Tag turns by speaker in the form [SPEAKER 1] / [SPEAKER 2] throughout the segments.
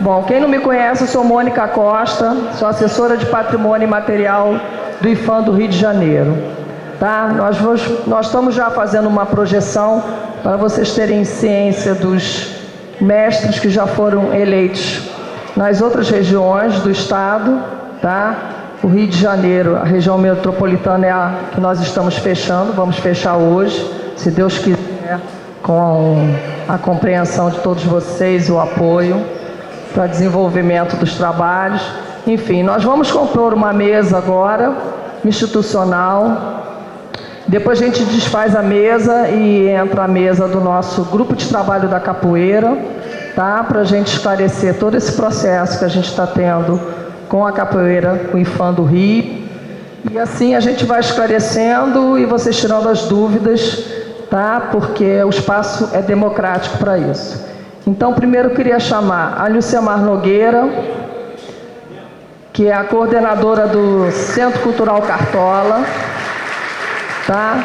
[SPEAKER 1] Bom, quem não me conhece, eu sou Mônica Costa, sou assessora de Patrimônio Imaterial do IPHAN do Rio de Janeiro. Tá? Nós estamos já fazendo uma projeção para vocês terem ciência dos mestres que já foram eleitos nas outras regiões do estado. Tá? O Rio de Janeiro, a região metropolitana é a que nós estamos fechando, vamos fechar hoje, se Deus quiser, com a compreensão de todos vocês e o apoio para desenvolvimento dos trabalhos. Enfim, nós vamos compor uma mesa agora, institucional. Depois a gente desfaz a mesa e entra a mesa do nosso grupo de trabalho da capoeira, tá? Para a gente esclarecer todo esse processo que a gente está tendo com a capoeira, com o IPHAN do Rio. E assim a gente vai esclarecendo e vocês tirando as dúvidas, tá? Porque o espaço é democrático para isso. Então, primeiro eu queria chamar a Lucemar Nogueira, que é a coordenadora do Centro Cultural Cartola, tá?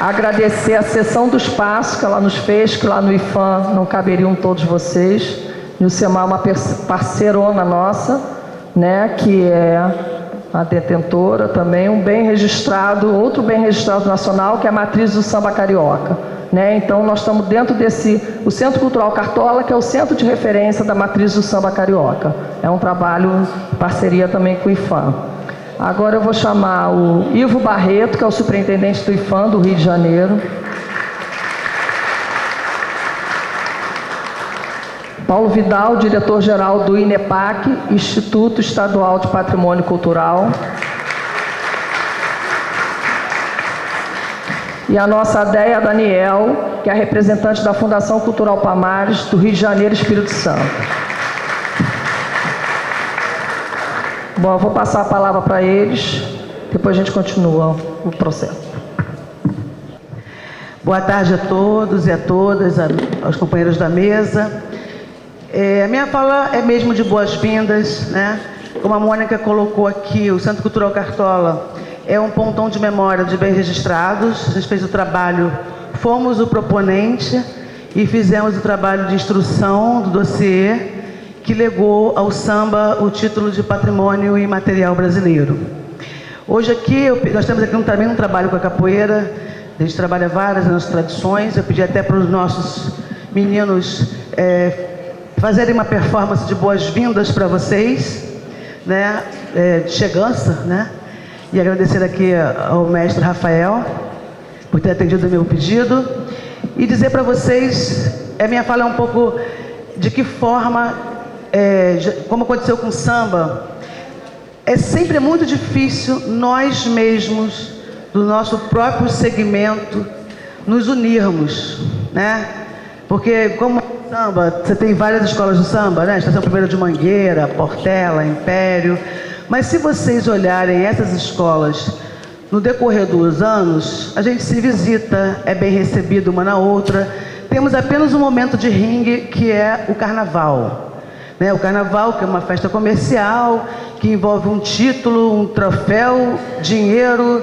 [SPEAKER 1] Agradecer a cessão do espaço que ela nos fez, que lá no IPHAN não caberiam todos vocês. Lucemar é uma parceirona nossa, né? Que é a detentora também, um bem registrado, outro bem registrado nacional, que é a Matriz do Samba Carioca. Né? Então, nós estamos dentro o Centro Cultural Cartola, que é o centro de referência da Matriz do Samba Carioca. É um trabalho em parceria também com o IPHAN. Agora eu vou chamar o Ivo Barreto, que é o superintendente do IPHAN do Rio de Janeiro. Paulo Vidal, diretor-geral do INEPAC, Instituto Estadual de Patrimônio Cultural. E a nossa Adéia Daniel, que é a representante da Fundação Cultural Palmares, do Rio de Janeiro e Espírito Santo. Bom, eu vou passar a palavra para eles, depois a gente continua o processo.
[SPEAKER 2] Boa tarde a todos e a todas, aos companheiros da mesa. A minha fala é mesmo de boas-vindas, né? Como a Mônica colocou aqui, o Centro Cultural Cartola é um pontão de memória de bens registrados. A gente fez o trabalho, fomos o proponente e fizemos o trabalho de instrução do dossiê que legou ao samba o título de Patrimônio Imaterial Brasileiro. Hoje aqui, nós temos aqui também um trabalho com a capoeira, a gente trabalha várias das nossas tradições. Eu pedi até para os nossos meninos fazerem uma performance de boas-vindas para vocês, né? De chegança, né? E agradecer aqui ao mestre Rafael por ter atendido o meu pedido. E dizer para vocês, a minha fala é um pouco de que forma, como aconteceu com o samba, é sempre muito difícil nós mesmos, do nosso próprio segmento, nos unirmos, né? Porque como samba, você tem várias escolas de samba, né? Estação 1º de Mangueira, Portela, Império. Mas se vocês olharem essas escolas no decorrer dos anos, a gente se visita, é bem recebido uma na outra. Temos apenas um momento de ringue, que é o carnaval. Né? O carnaval, que é uma festa comercial, que envolve um título, um troféu, dinheiro,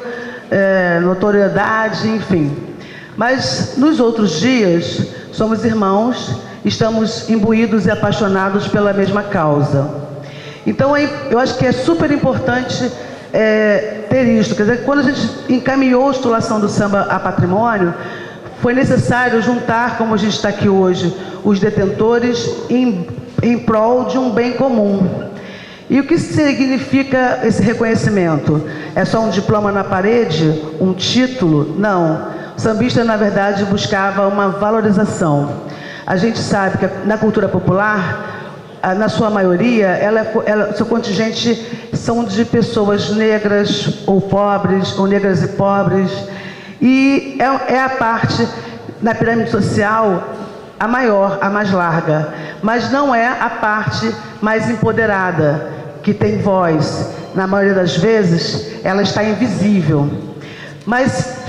[SPEAKER 2] notoriedade, enfim. Mas nos outros dias, somos irmãos, estamos imbuídos e apaixonados pela mesma causa. Então, eu acho que é super importante ter isso. Quer dizer, quando a gente encaminhou a titulação do samba a patrimônio, foi necessário juntar, como a gente está aqui hoje, os detentores em prol de um bem comum. E o que significa esse reconhecimento? É só um diploma na parede? Um título? Não. O sambista, na verdade, buscava uma valorização. A gente sabe que na cultura popular, na sua maioria, seu contingente são de pessoas negras ou pobres, ou negras e pobres, e é a parte, na pirâmide social, a maior, a mais larga, mas não é a parte mais empoderada, que tem voz. Na maioria das vezes, ela está invisível. Mas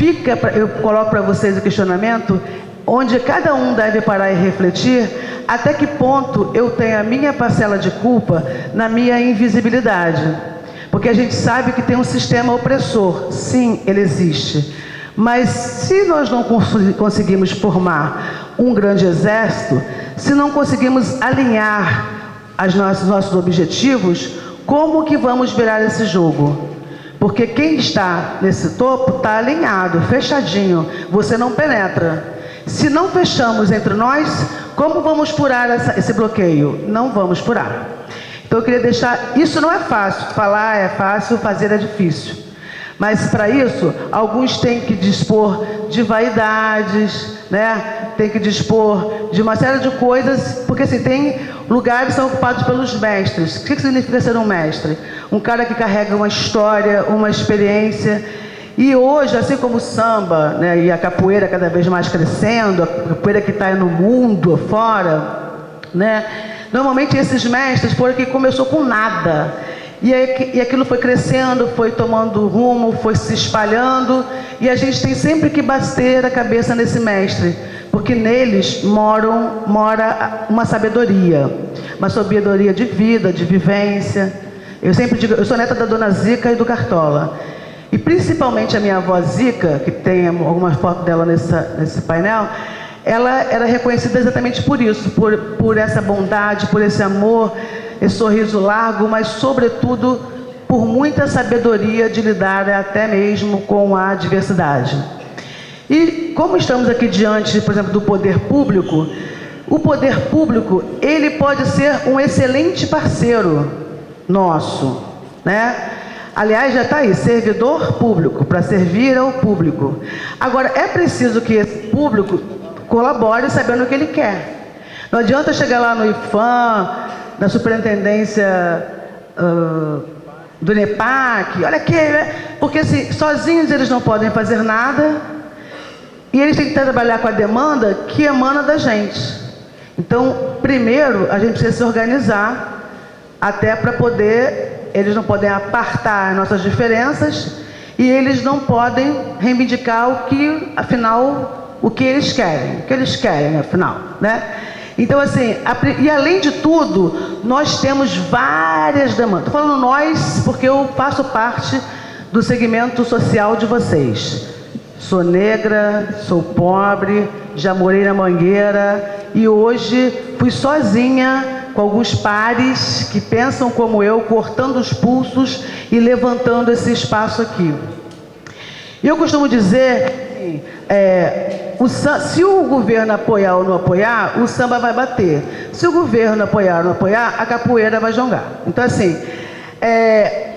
[SPEAKER 2] eu coloco para vocês o questionamento, onde cada um deve parar e refletir até que ponto eu tenho a minha parcela de culpa na minha invisibilidade. Porque a gente sabe que tem um sistema opressor, sim, ele existe. Mas se nós não conseguimos formar um grande exército, se não conseguimos alinhar nossos objetivos, como que vamos virar esse jogo? Porque quem está nesse topo está alinhado, fechadinho, você não penetra. Se não fechamos entre nós, como vamos furar esse bloqueio? Não vamos furar. Então eu queria deixar, isso não é fácil, falar é fácil, fazer é difícil. Mas para isso, alguns têm que dispor de vaidades, né? Tem que dispor de uma série de coisas, porque assim, tem lugares que são ocupados pelos mestres. O que significa ser um mestre? Um cara que carrega uma história, uma experiência. E hoje, assim como o samba, né, e a capoeira cada vez mais crescendo, a capoeira que está no mundo fora, né? Normalmente esses mestres foram que começou com nada. E aquilo foi crescendo, foi tomando rumo, foi se espalhando. E a gente tem sempre que bater a cabeça nesse mestre, porque neles mora uma sabedoria de vida, de vivência. Eu sempre digo, eu sou neta da Dona Zica e do Cartola. E principalmente a minha avó Zica, que tem algumas fotos dela nesse painel, ela era reconhecida exatamente por isso, por essa bondade, por esse amor, esse sorriso largo, mas sobretudo por muita sabedoria de lidar até mesmo com a diversidade. E como estamos aqui diante, por exemplo, do poder público, o poder público, ele pode ser um excelente parceiro nosso, né? Aliás, já está aí, servidor público, para servir ao público. Agora, é preciso que esse público colabore sabendo o que ele quer. Não adianta chegar lá no IFAM, na superintendência do NEPAC, olha aqui, porque assim, sozinhos eles não podem fazer nada e eles têm que trabalhar com a demanda que emana da gente. Então, primeiro, a gente precisa se organizar até para poder, eles não podem apartar as nossas diferenças e eles não podem reivindicar o que, afinal, o que eles querem, afinal, né? Então, assim, e além de tudo, nós temos várias demandas. Estou falando nós, porque eu faço parte do segmento social de vocês. Sou negra, sou pobre, já morei na Mangueira e hoje fui sozinha com alguns pares que pensam como eu, cortando os pulsos e levantando esse espaço aqui. E eu costumo dizer, se o governo apoiar ou não apoiar, o samba vai bater. Se o governo apoiar ou não apoiar, a capoeira vai jongar. Então, assim,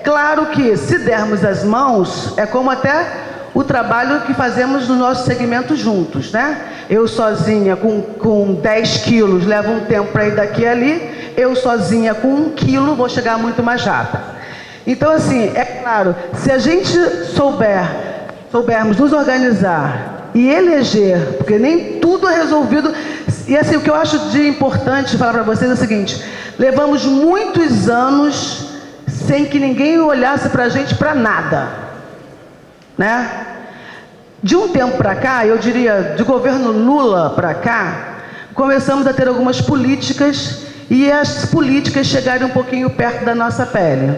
[SPEAKER 2] claro que se dermos as mãos, é como até o trabalho que fazemos no nosso segmento juntos, né? Eu sozinha com 10 quilos levo um tempo para ir daqui e ali, eu sozinha com 1 quilo vou chegar muito mais rápido. Então, assim, é claro, se a gente soubermos nos organizar e eleger, porque nem tudo é resolvido. E assim, o que eu acho de importante falar para vocês é o seguinte: levamos muitos anos sem que ninguém olhasse para a gente para nada, né? De um tempo para cá, eu diria, de governo Lula para cá, começamos a ter algumas políticas e as políticas chegaram um pouquinho perto da nossa pele,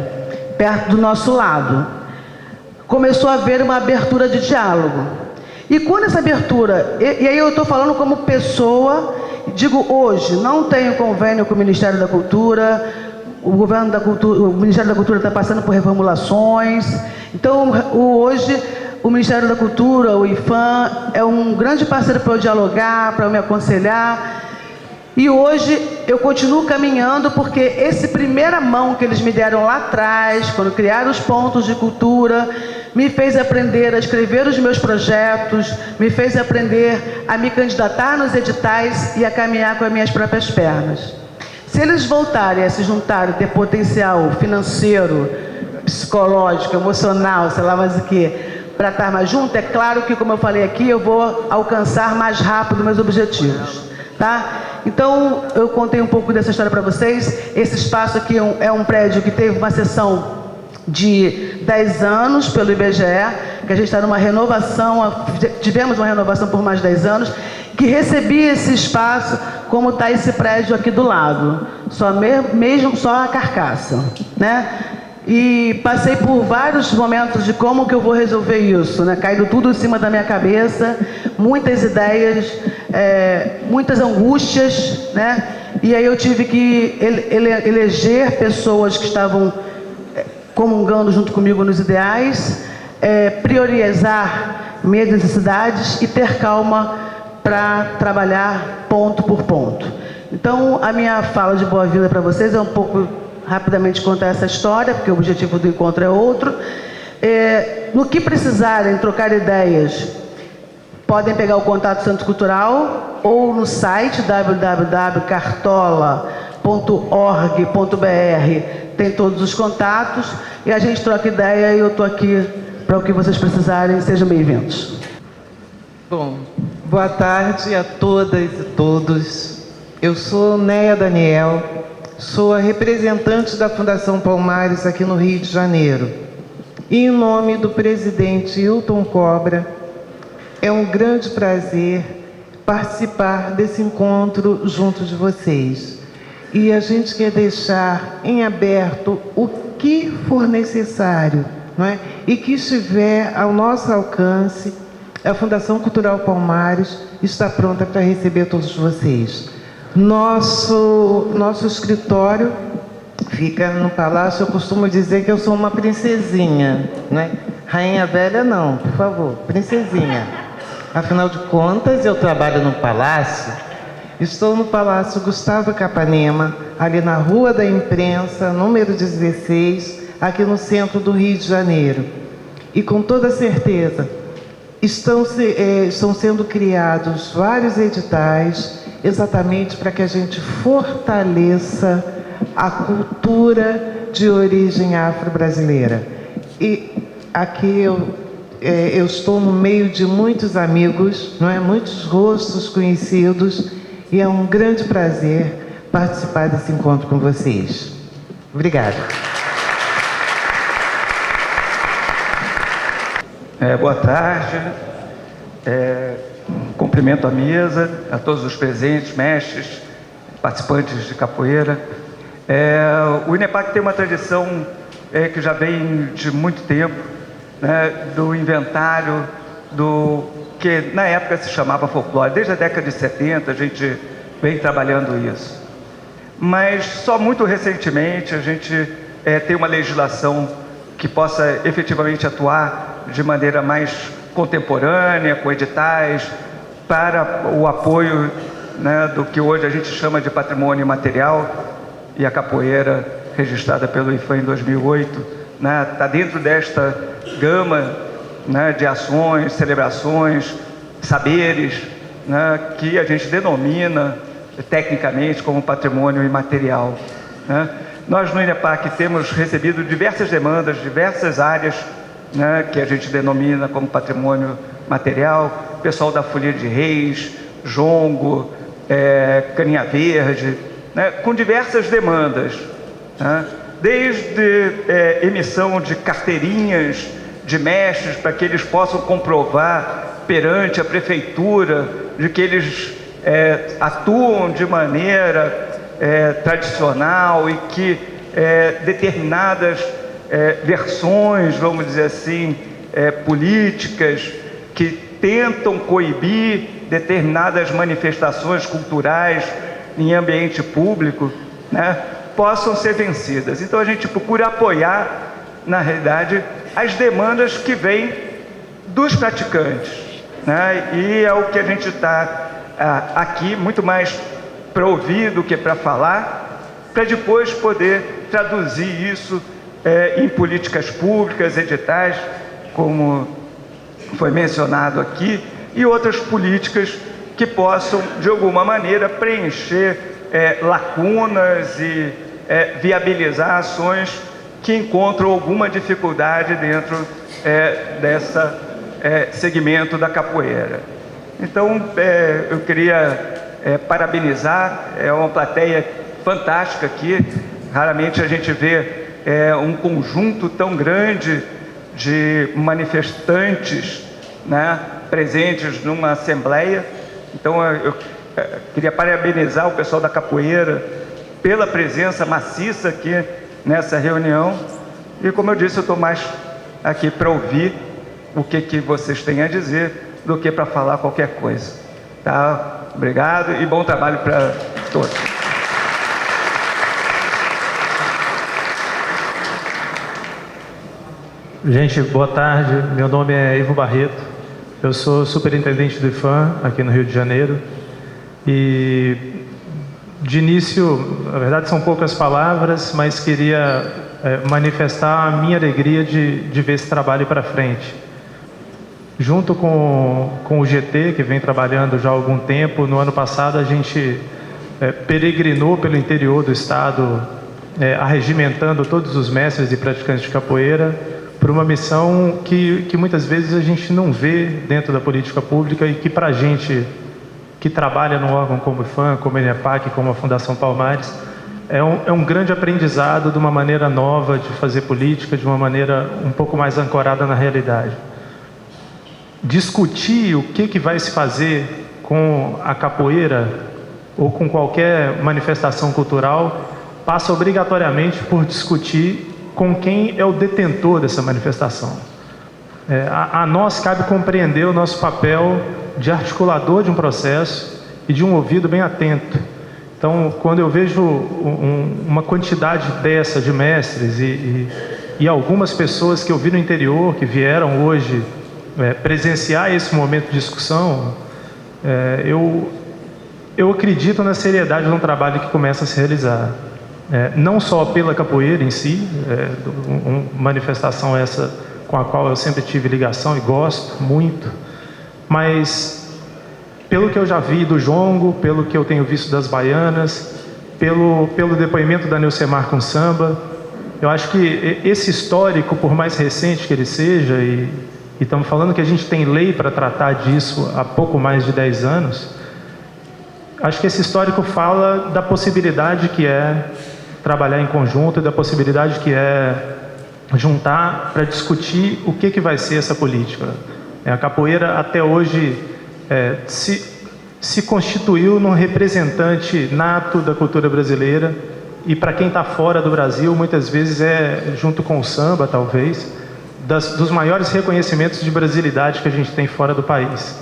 [SPEAKER 2] perto do nosso lado. Começou a haver uma abertura de diálogo. E quando essa abertura, e aí eu estou falando como pessoa, digo hoje, não tenho convênio com o Ministério da Cultura, o Ministério da Cultura está passando por reformulações, então hoje o Ministério da Cultura, o IFAM, é um grande parceiro para eu dialogar, para eu me aconselhar, e hoje eu continuo caminhando porque esse primeira mão que eles me deram lá atrás, quando criaram os pontos de cultura, me fez aprender a escrever os meus projetos, me fez aprender a me candidatar nos editais e a caminhar com as minhas próprias pernas. Se eles voltarem a se juntarem, ter potencial financeiro, psicológico, emocional, sei lá mais o que, para estar mais junto, é claro que, como eu falei aqui, eu vou alcançar mais rápido meus objetivos, tá? Então, eu contei um pouco dessa história para vocês. Esse espaço aqui é um prédio que teve uma sessão de 10 anos pelo IBGE, que a gente está numa renovação, tivemos uma renovação por mais 10 anos, que recebia esse espaço como está esse prédio aqui do lado, mesmo só a carcaça, né? E passei por vários momentos de como que eu vou resolver isso, né? Caindo tudo em cima da minha cabeça, muitas ideias, muitas angústias, né? E aí eu tive que eleger pessoas que estavam comungando junto comigo nos ideais, priorizar minhas necessidades e ter calma para trabalhar ponto por ponto. Então, a minha fala de boa-vinda para vocês é um pouco rapidamente contar essa história, porque o objetivo do encontro é outro. No que precisarem trocar ideias, podem pegar o contato Centro Cultural ou no site www.cartola.org.br, tem todos os contatos e a gente troca ideia e eu estou aqui para o que vocês precisarem. Sejam bem-vindos.
[SPEAKER 3] Bom, boa tarde a todas e todos. Eu sou Neia Daniel, sou a representante da Fundação Palmares aqui no Rio de Janeiro. E em nome do presidente Hilton Cobra, é um grande prazer participar desse encontro junto de vocês. E a gente quer deixar em aberto o que for necessário, não é? E que estiver ao nosso alcance, a Fundação Cultural Palmares está pronta para receber todos vocês. Nosso escritório fica no palácio. Eu costumo dizer que eu sou uma princesinha, né? Rainha velha não, por favor, princesinha. Afinal de contas, eu trabalho no palácio. Estou no Palácio Gustavo Capanema, ali na Rua da Imprensa, número 16, aqui no centro do Rio de Janeiro. E com toda certeza, estão sendo criados vários editais exatamente para que a gente fortaleça a cultura de origem afro-brasileira. E aqui eu estou no meio de muitos amigos, não é? Muitos rostos conhecidos, e é um grande prazer participar desse encontro com vocês. Obrigada.
[SPEAKER 4] Boa tarde. Cumprimento a mesa, a todos os presentes, mestres, participantes de capoeira. O INEPAC tem uma tradição que já vem de muito tempo, né, do inventário do que na época se chamava folclore. Desde a década de 70 a gente vem trabalhando isso. Mas só muito recentemente a gente tem uma legislação que possa efetivamente atuar de maneira mais contemporânea, com editais, para o apoio, né, do que hoje a gente chama de patrimônio imaterial, e a capoeira, registrada pelo IFAM em 2008, né, está dentro desta gama, né, de ações, celebrações, saberes, né, que a gente denomina tecnicamente como patrimônio imaterial, né. Nós no INEPAC temos recebido diversas demandas, diversas áreas, né, que a gente denomina como patrimônio material, pessoal da Folia de Reis, jongo, caninha verde, né, com diversas demandas, né, desde emissão de carteirinhas de mestres para que eles possam comprovar perante a prefeitura de que eles atuam de maneira tradicional e que determinadas versões, vamos dizer assim, políticas que tentam coibir determinadas manifestações culturais em ambiente público, né, possam ser vencidas. Então a gente procura apoiar, na realidade, as demandas que vêm dos praticantes, né, e é o que a gente está aqui muito mais para ouvir do que para falar, para depois poder traduzir isso em políticas públicas, editais, como foi mencionado aqui, e outras políticas que possam, de alguma maneira, preencher lacunas e viabilizar ações que encontram alguma dificuldade dentro dessa segmento da capoeira. Então, eu queria parabenizar, é uma plateia fantástica aqui, raramente a gente vê um conjunto tão grande de manifestantes, né, presentes numa assembleia. Então eu queria parabenizar o pessoal da capoeira pela presença maciça aqui nessa reunião, e como eu disse, eu estou mais aqui para ouvir o que vocês têm a dizer do que para falar qualquer coisa, tá? Obrigado e bom trabalho para todos.
[SPEAKER 5] Gente, boa tarde. Meu nome é Ivo Barreto. Eu sou superintendente do IFAM aqui no Rio de Janeiro. E, de início, na verdade são poucas palavras, mas queria manifestar a minha alegria de ver esse trabalho para frente. Junto com o GT, que vem trabalhando já há algum tempo, no ano passado a gente peregrinou pelo interior do estado, arregimentando todos os mestres e praticantes de capoeira, por uma missão que muitas vezes a gente não vê dentro da política pública e que para a gente que trabalha num órgão como o IFAM, como a INEPAC, como a Fundação Palmares, é um grande aprendizado de uma maneira nova de fazer política, de uma maneira um pouco mais ancorada na realidade. Discutir o que vai se fazer com a capoeira ou com qualquer manifestação cultural passa obrigatoriamente por discutir com quem é o detentor dessa manifestação. A nós cabe compreender o nosso papel de articulador de um processo e de um ouvido bem atento. Então, quando eu vejo uma quantidade dessa de mestres e algumas pessoas que eu vi no interior, que vieram hoje presenciar esse momento de discussão, eu acredito na seriedade de um trabalho que começa a se realizar. Não só pela capoeira em si, manifestação essa com a qual eu sempre tive ligação e gosto muito, mas pelo que eu já vi do jongo, pelo que eu tenho visto das baianas, pelo depoimento da Neucemar com samba, eu acho que esse histórico, por mais recente que ele seja, e estamos falando que a gente tem lei para tratar disso há pouco mais de 10 anos, acho que esse histórico fala da possibilidade que é trabalhar em conjunto e da possibilidade que é juntar para discutir o que vai ser essa política. A capoeira até hoje se constituiu num representante nato da cultura brasileira e para quem está fora do Brasil, muitas vezes junto com o samba, talvez, dos maiores reconhecimentos de brasilidade que a gente tem fora do país.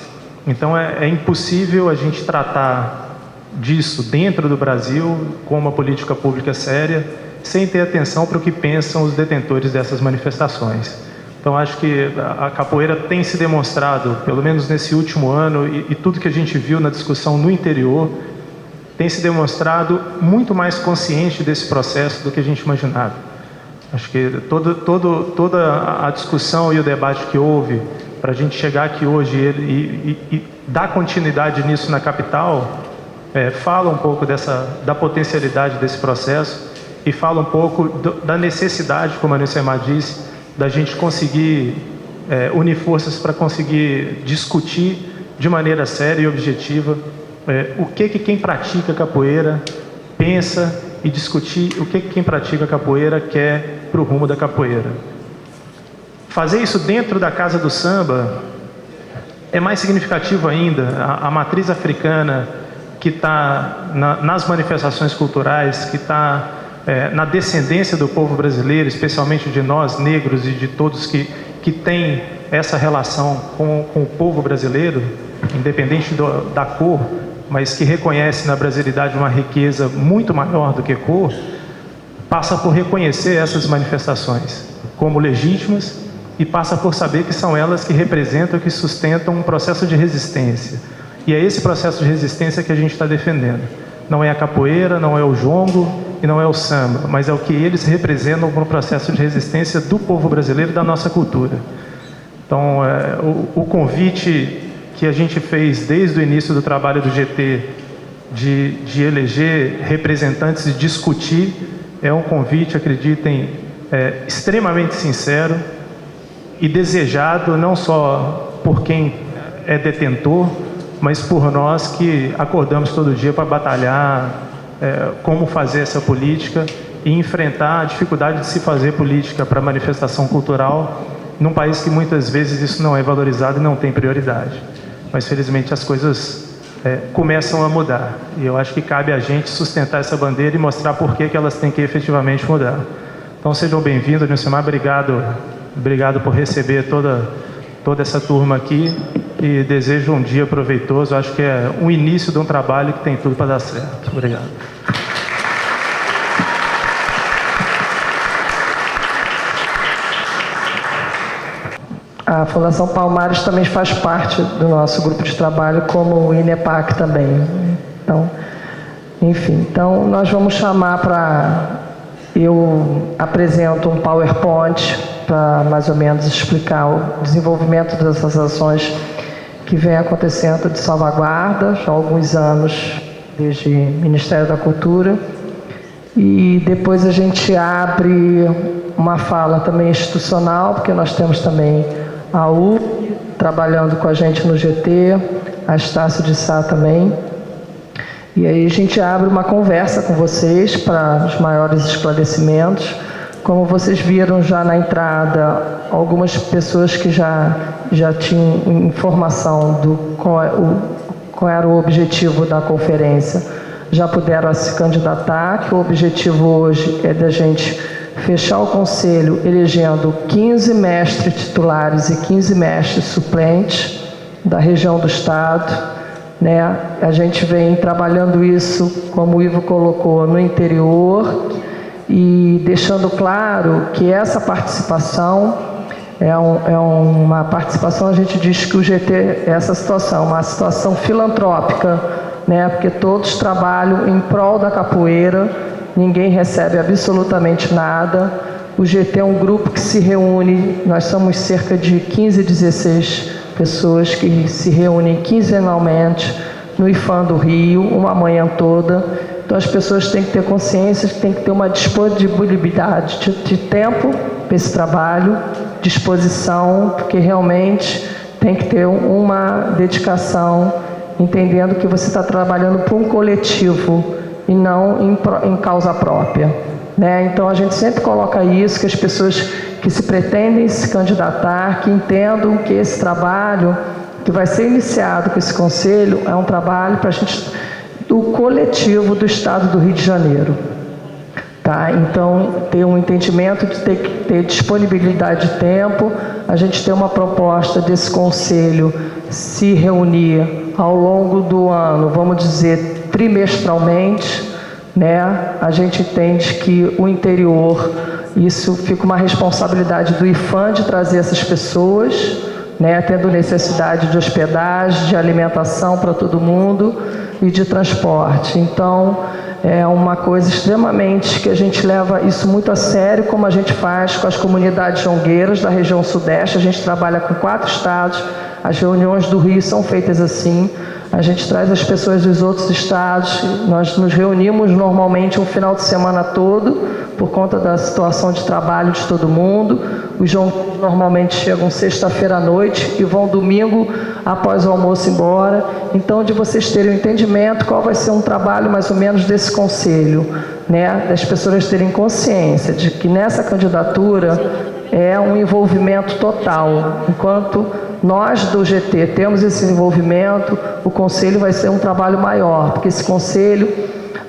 [SPEAKER 5] Então é impossível a gente tratar disso dentro do Brasil com uma política pública séria, sem ter atenção para o que pensam os detentores dessas manifestações. Então acho que a capoeira tem se demonstrado, pelo menos nesse último ano, e tudo que a gente viu na discussão no interior, tem se demonstrado muito mais consciente desse processo do que a gente imaginava. Acho que toda a discussão e o debate que houve para a gente chegar aqui hoje e dar continuidade nisso na capital, fala um pouco da potencialidade desse processo e fala um pouco da necessidade, como a Neucemar disse, da gente conseguir unir forças para conseguir discutir de maneira séria e objetiva o que quem pratica capoeira pensa e discutir o que quem pratica capoeira quer para o rumo da capoeira. Fazer isso dentro da Casa do Samba é mais significativo ainda. A matriz africana que está nas manifestações culturais, que está na descendência do povo brasileiro, especialmente de nós, negros, e de todos que têm essa relação com o povo brasileiro, independente da cor, mas que reconhece na brasilidade uma riqueza muito maior do que cor, passa por reconhecer essas manifestações como legítimas e passa por saber que são elas que representam e que sustentam um processo de resistência. E é esse processo de resistência que a gente está defendendo. Não é a capoeira, não é o jongo e não é o samba, mas é o que eles representam no processo de resistência do povo brasileiro e da nossa cultura. Então, o convite que a gente fez desde o início do trabalho do GT de eleger representantes e discutir é um convite, acreditem, extremamente sincero e desejado não só por quem é detentor, mas por nós que acordamos todo dia para batalhar como fazer essa política e enfrentar a dificuldade de se fazer política para manifestação cultural num país que muitas vezes isso não é valorizado e não tem prioridade. Mas felizmente as coisas começam a mudar e eu acho que cabe a gente sustentar essa bandeira e mostrar por que elas têm que efetivamente mudar. Então sejam bem-vindos, Neucemar, obrigado por receber toda essa turma aqui e desejo um dia proveitoso. Acho que é um início de um trabalho que tem tudo para dar certo. Obrigado.
[SPEAKER 1] A Fundação Palmares também faz parte do nosso grupo de trabalho, como o INEPAC também. Então, enfim, então nós vamos chamar para... Eu apresento um PowerPoint para mais ou menos explicar o desenvolvimento dessas ações que vem acontecendo de salvaguarda já há alguns anos, desde o Ministério da Cultura. E depois a gente abre uma fala também institucional, porque nós temos também a U trabalhando com a gente no GT, a Estácio de Sá também. E aí a gente abre uma conversa com vocês para os maiores esclarecimentos. Como vocês viram já na entrada, algumas pessoas que já tinham informação do qual era o objetivo da conferência já puderam se candidatar, que o objetivo hoje é da gente fechar o Conselho elegendo 15 mestres titulares e 15 mestres suplentes da região do Estado, né? A gente vem trabalhando isso, como o Ivo colocou, no interior e deixando claro que essa participação é uma participação, a gente diz que o GT, essa situação, uma situação filantrópica, né? Porque todos trabalham em prol da capoeira, ninguém recebe absolutamente nada. O GT é um grupo que se reúne, nós somos cerca de 15, 16 pessoas que se reúnem quinzenalmente no IFAM do Rio, uma manhã toda. Então as pessoas têm que ter consciência que tem que ter uma disponibilidade de tempo para esse trabalho, disposição, porque realmente tem que ter uma dedicação, entendendo que você está trabalhando para um coletivo e não em causa própria, né? Então a gente sempre coloca isso, que as pessoas que se pretendem se candidatar, que entendam que esse trabalho que vai ser iniciado com esse conselho é um trabalho para a gente, do coletivo do Estado do Rio de Janeiro. Tá? Então, ter um entendimento de ter que ter disponibilidade de tempo, a gente tem uma proposta desse conselho se reunir ao longo do ano, vamos dizer, trimestralmente, né? A gente entende que o interior, isso fica uma responsabilidade do IFAM de trazer essas pessoas, né? Tendo necessidade de hospedagem, de alimentação para todo mundo e de transporte. Então, é uma coisa extremamente que a gente leva isso muito a sério, como a gente faz com as comunidades jongueiras da região sudeste. A gente trabalha com 4 estados, as reuniões do Rio são feitas assim. A gente traz as pessoas dos outros estados, nós nos reunimos normalmente um final de semana todo, por conta da situação de trabalho de todo mundo. Os jongueiros normalmente chegam sexta-feira à noite e vão domingo após o almoço embora. Então, de vocês terem um entendimento qual vai ser um trabalho mais ou menos desse conselho, né? Das pessoas terem consciência de que nessa candidatura é um envolvimento total. Enquanto nós do GT temos esse envolvimento, o conselho vai ser um trabalho maior, porque esse conselho,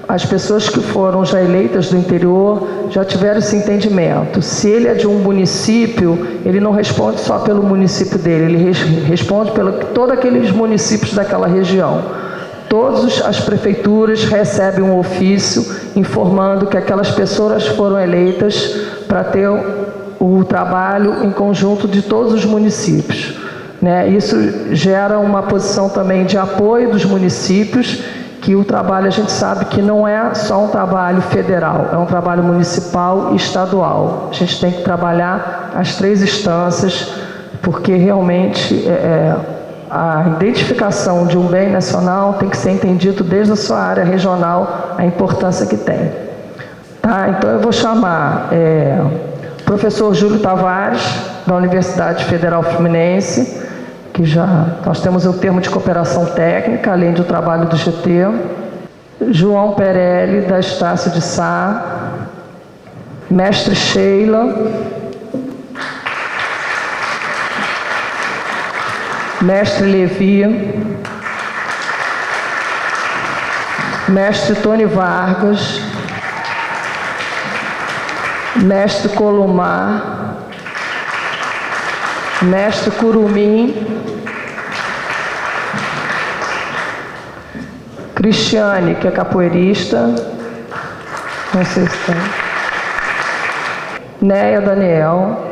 [SPEAKER 1] as pessoas que foram já eleitas do interior já tiveram esse entendimento. Se ele é de um município, ele não responde só pelo município dele, ele responde por todos aqueles municípios daquela região. Todas as prefeituras recebem um ofício informando que aquelas pessoas foram eleitas para ter o trabalho em conjunto de todos os municípios, né? Isso gera uma posição também de apoio dos municípios, que o trabalho a gente sabe que não é só um trabalho federal, é um trabalho municipal e estadual. A gente tem que trabalhar as 3 instâncias, porque realmente a identificação de um bem nacional tem que ser entendido desde a sua área regional, a importância que tem. Tá? Então eu vou chamar o professor Júlio Tavares, da Universidade Federal Fluminense, que nós temos o termo de cooperação técnica, além do trabalho do GT. João Perelli, da Estácio de Sá. Mestre Sheila. Mestre Levi. Mestre Tony Vargas. Mestre Columar. Mestre Curumim, Cristiane, que é capoeirista, não sei se tem, Neia Daniel,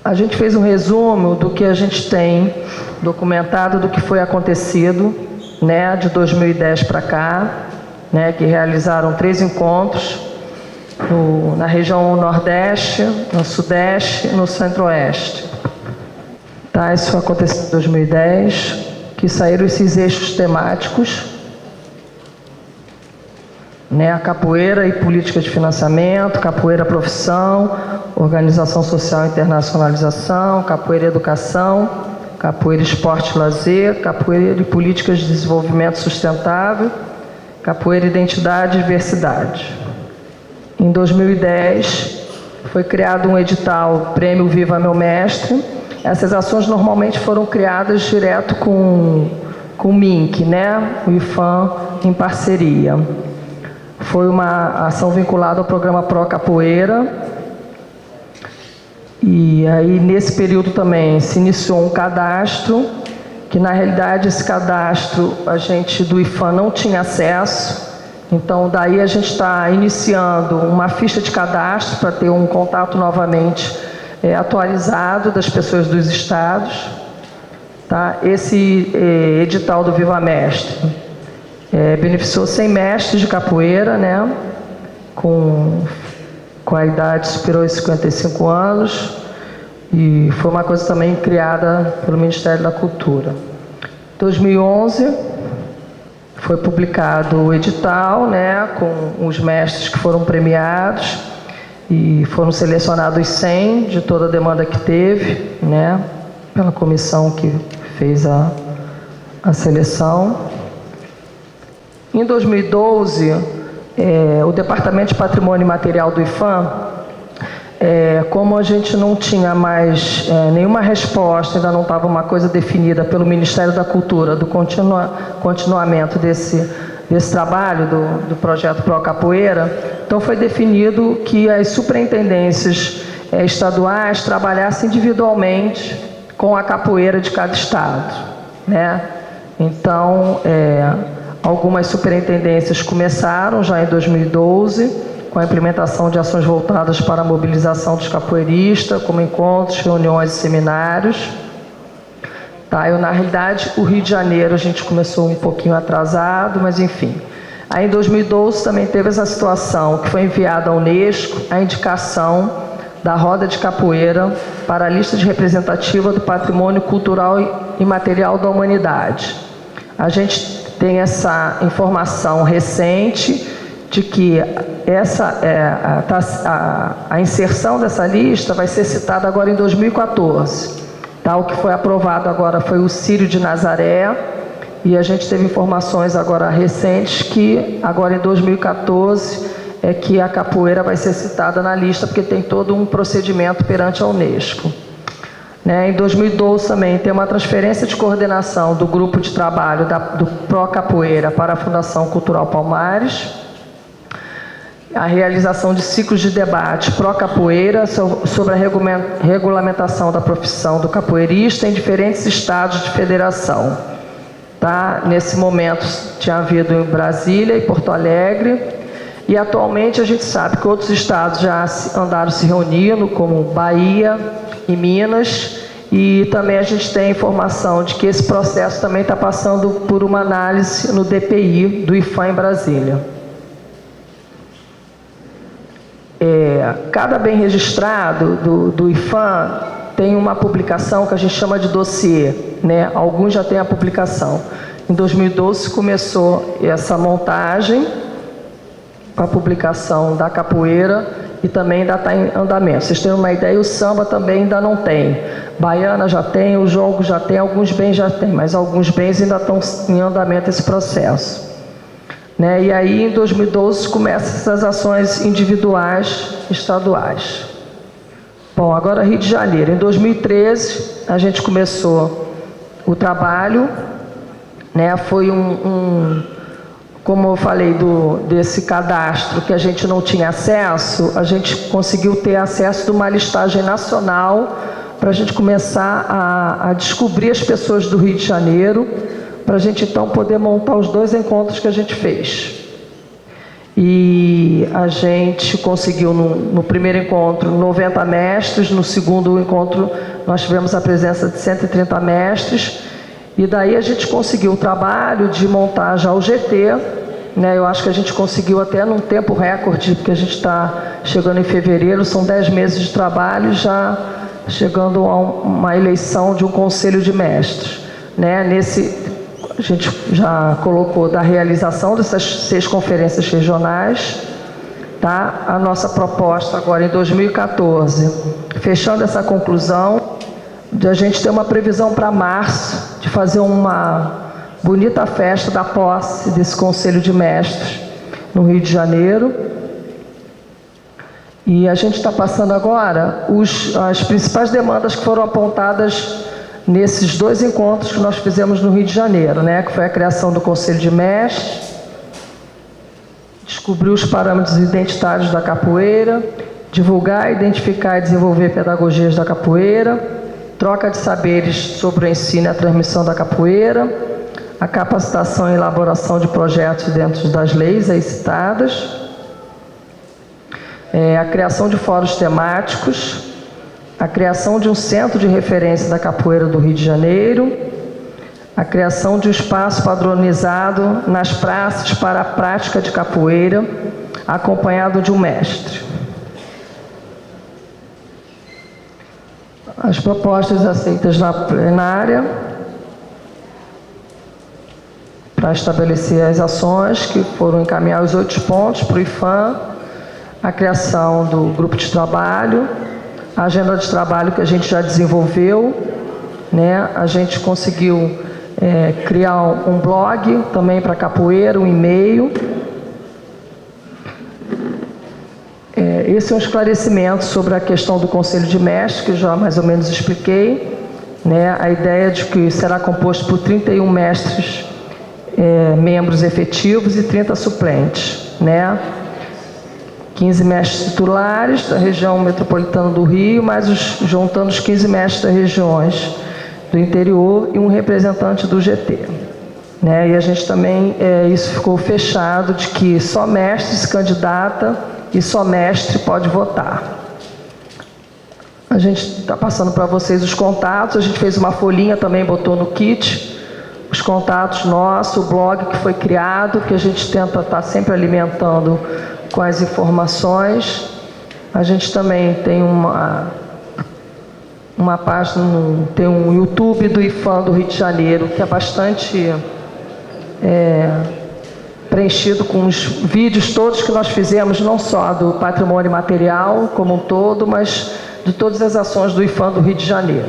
[SPEAKER 1] A gente fez um resumo do que a gente tem documentado, do que foi acontecido, né, de 2010 para cá, né, que realizaram 3 encontros na região Nordeste, no Sudeste e no Centro-Oeste. Tá, isso aconteceu em 2010, que saíram esses eixos temáticos, né, a capoeira e política de financiamento, capoeira profissão, organização social e internacionalização, capoeira educação, capoeira esporte e lazer, capoeira e políticas de desenvolvimento sustentável, capoeira identidade e diversidade. Em 2010 foi criado um edital Prêmio Viva Meu Mestre. Essas ações normalmente foram criadas direto com o MINC, né, o IFAM em parceria. Foi uma ação vinculada ao programa Pro Capoeira. E aí, nesse período também, se iniciou um cadastro, que na realidade esse cadastro a gente do IFAM não tinha acesso. Então, daí a gente está iniciando uma ficha de cadastro para ter um contato novamente atualizado das pessoas dos estados. Tá? Esse edital do Viva Mestre beneficiou 100 mestres de capoeira, né, com a idade superior aos 55 anos, e foi uma coisa também criada pelo Ministério da Cultura. Em 2011 foi publicado o edital, né, com os mestres que foram premiados, e foram selecionados 100 de toda a demanda que teve, né, pela comissão que fez a seleção. Em 2012, o Departamento de Patrimônio Imaterial do IFAM, como a gente não tinha mais nenhuma resposta, ainda não estava uma coisa definida pelo Ministério da Cultura, do continuamento desse trabalho do projeto Pro Capoeira, então foi definido que as superintendências estaduais trabalhassem individualmente com a capoeira de cada estado, né? Então, algumas superintendências começaram já em 2012, com a implementação de ações voltadas para a mobilização dos capoeiristas, como encontros, reuniões e seminários. Tá, na realidade, o Rio de Janeiro a gente começou um pouquinho atrasado, mas enfim. Aí em 2012 também teve essa situação, que foi enviada à Unesco a indicação da roda de capoeira para a lista de representativa do patrimônio cultural e imaterial da humanidade. A gente tem essa informação recente de que a inserção dessa lista vai ser citada agora em 2014. Tá? O que foi aprovado agora foi o Círio de Nazaré, e a gente teve informações agora recentes que agora em 2014 é que a capoeira vai ser citada na lista, porque tem todo um procedimento perante a Unesco. Em 2012 também tem uma transferência de coordenação do grupo de trabalho do Pro Capoeira para a Fundação Cultural Palmares, a realização de ciclos de debate Pro Capoeira sobre a regulamentação da profissão do capoeirista em diferentes estados de federação. Tá? Nesse momento tinha havido em Brasília e Porto Alegre, e atualmente a gente sabe que outros estados já andaram se reunindo, como Bahia e Minas, e também a gente tem informação de que esse processo também está passando por uma análise no DPI do IFAM em Brasília. Cada bem registrado do IFAM tem uma publicação que a gente chama de dossiê, né? Alguns já têm a publicação. Em 2012 começou essa montagem com a publicação da capoeira, e também ainda está em andamento. Vocês têm uma ideia, o samba também ainda não tem. Baiana já tem, o jongo já tem, alguns bens já tem, mas alguns bens ainda estão em andamento esse processo. Né? E aí, em 2012, começam essas ações individuais estaduais. Bom, agora Rio de Janeiro. Em 2013, a gente começou o trabalho, né? Foi como eu falei, desse cadastro que a gente não tinha acesso, a gente conseguiu ter acesso de uma listagem nacional para a gente começar a descobrir as pessoas do Rio de Janeiro, para a gente então poder montar os 2 encontros que a gente fez. E a gente conseguiu no primeiro encontro 90 mestres, no segundo encontro nós tivemos a presença de 130 mestres, e daí a gente conseguiu o trabalho de montar já o GT, né? Eu acho que a gente conseguiu até num tempo recorde, porque a gente está chegando em fevereiro, são 10 meses de trabalho, já chegando a uma eleição de um conselho de mestres, né? A gente já colocou da realização dessas 6 conferências regionais, tá? A nossa proposta agora em 2014, fechando essa conclusão, de a gente ter uma previsão para março, de fazer uma bonita festa da posse desse Conselho de Mestres no Rio de Janeiro. E a gente está passando agora as principais demandas que foram apontadas nesses 2 encontros que nós fizemos no Rio de Janeiro, né? Que foi a criação do Conselho de Mestres, descobrir os parâmetros identitários da capoeira, divulgar, identificar e desenvolver pedagogias da capoeira, troca de saberes sobre o ensino e a transmissão da capoeira, a capacitação e elaboração de projetos dentro das leis aí citadas, a criação de fóruns temáticos, a criação de um centro de referência da capoeira do Rio de Janeiro, a criação de um espaço padronizado nas praças para a prática de capoeira, acompanhado de um mestre. As propostas aceitas na plenária para estabelecer as ações que foram encaminhar os 8 pontos para o IFAM, a criação do grupo de trabalho, a agenda de trabalho que a gente já desenvolveu, né? A gente conseguiu criar um blog também para capoeira, um e-mail. Esse é um esclarecimento sobre a questão do Conselho de Mestres, que eu já mais ou menos expliquei, né? A ideia de que será composto por 31 mestres, membros efetivos e 30 suplentes, né? 15 mestres titulares da região metropolitana do Rio, mais juntando os 15 mestres das regiões do interior e um representante do GT, né? E a gente também, isso ficou fechado, de que só mestre se candidata e só mestre pode votar. A gente está passando para vocês os contatos, a gente fez uma folhinha também, botou no kit, os contatos nossos, o blog que foi criado, que a gente tenta estar sempre alimentando com as informações. A gente também tem uma página, tem um YouTube do IFAM do Rio de Janeiro, que é bastante preenchido com os vídeos todos que nós fizemos, não só do patrimônio material como um todo, mas de todas as ações do IFAM do Rio de Janeiro.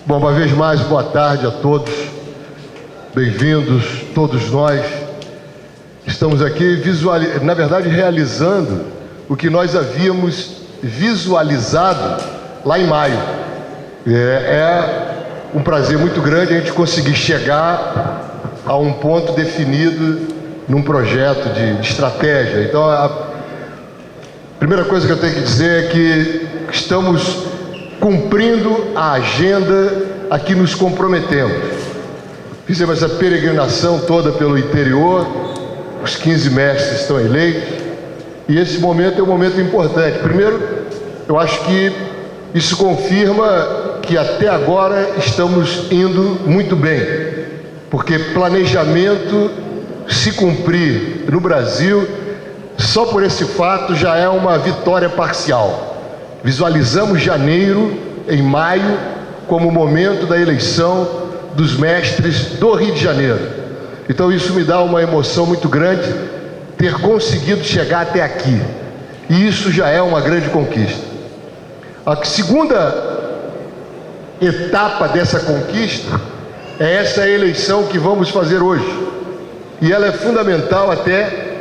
[SPEAKER 6] Bom, uma vez mais, boa tarde a todos. Bem-vindos, todos nós. Estamos aqui, na verdade, realizando o que nós havíamos visualizado lá em maio. É um prazer muito grande a gente conseguir chegar a um ponto definido num projeto de estratégia. Então, a primeira coisa que eu tenho que dizer é que estamos cumprindo a agenda a que nos comprometemos. Fizemos essa peregrinação toda pelo interior, os 15 mestres estão eleitos, e esse momento é um momento importante. Primeiro, eu acho que isso confirma que até agora estamos indo muito bem, porque planejamento se cumprir no Brasil, só por esse fato já é uma vitória parcial. Visualizamos janeiro, em maio, como o momento da eleição dos mestres do Rio de Janeiro. Então isso me dá uma emoção muito grande, ter conseguido chegar até aqui. E isso já é uma grande conquista. A segunda etapa dessa conquista é essa eleição que vamos fazer hoje. E ela é fundamental até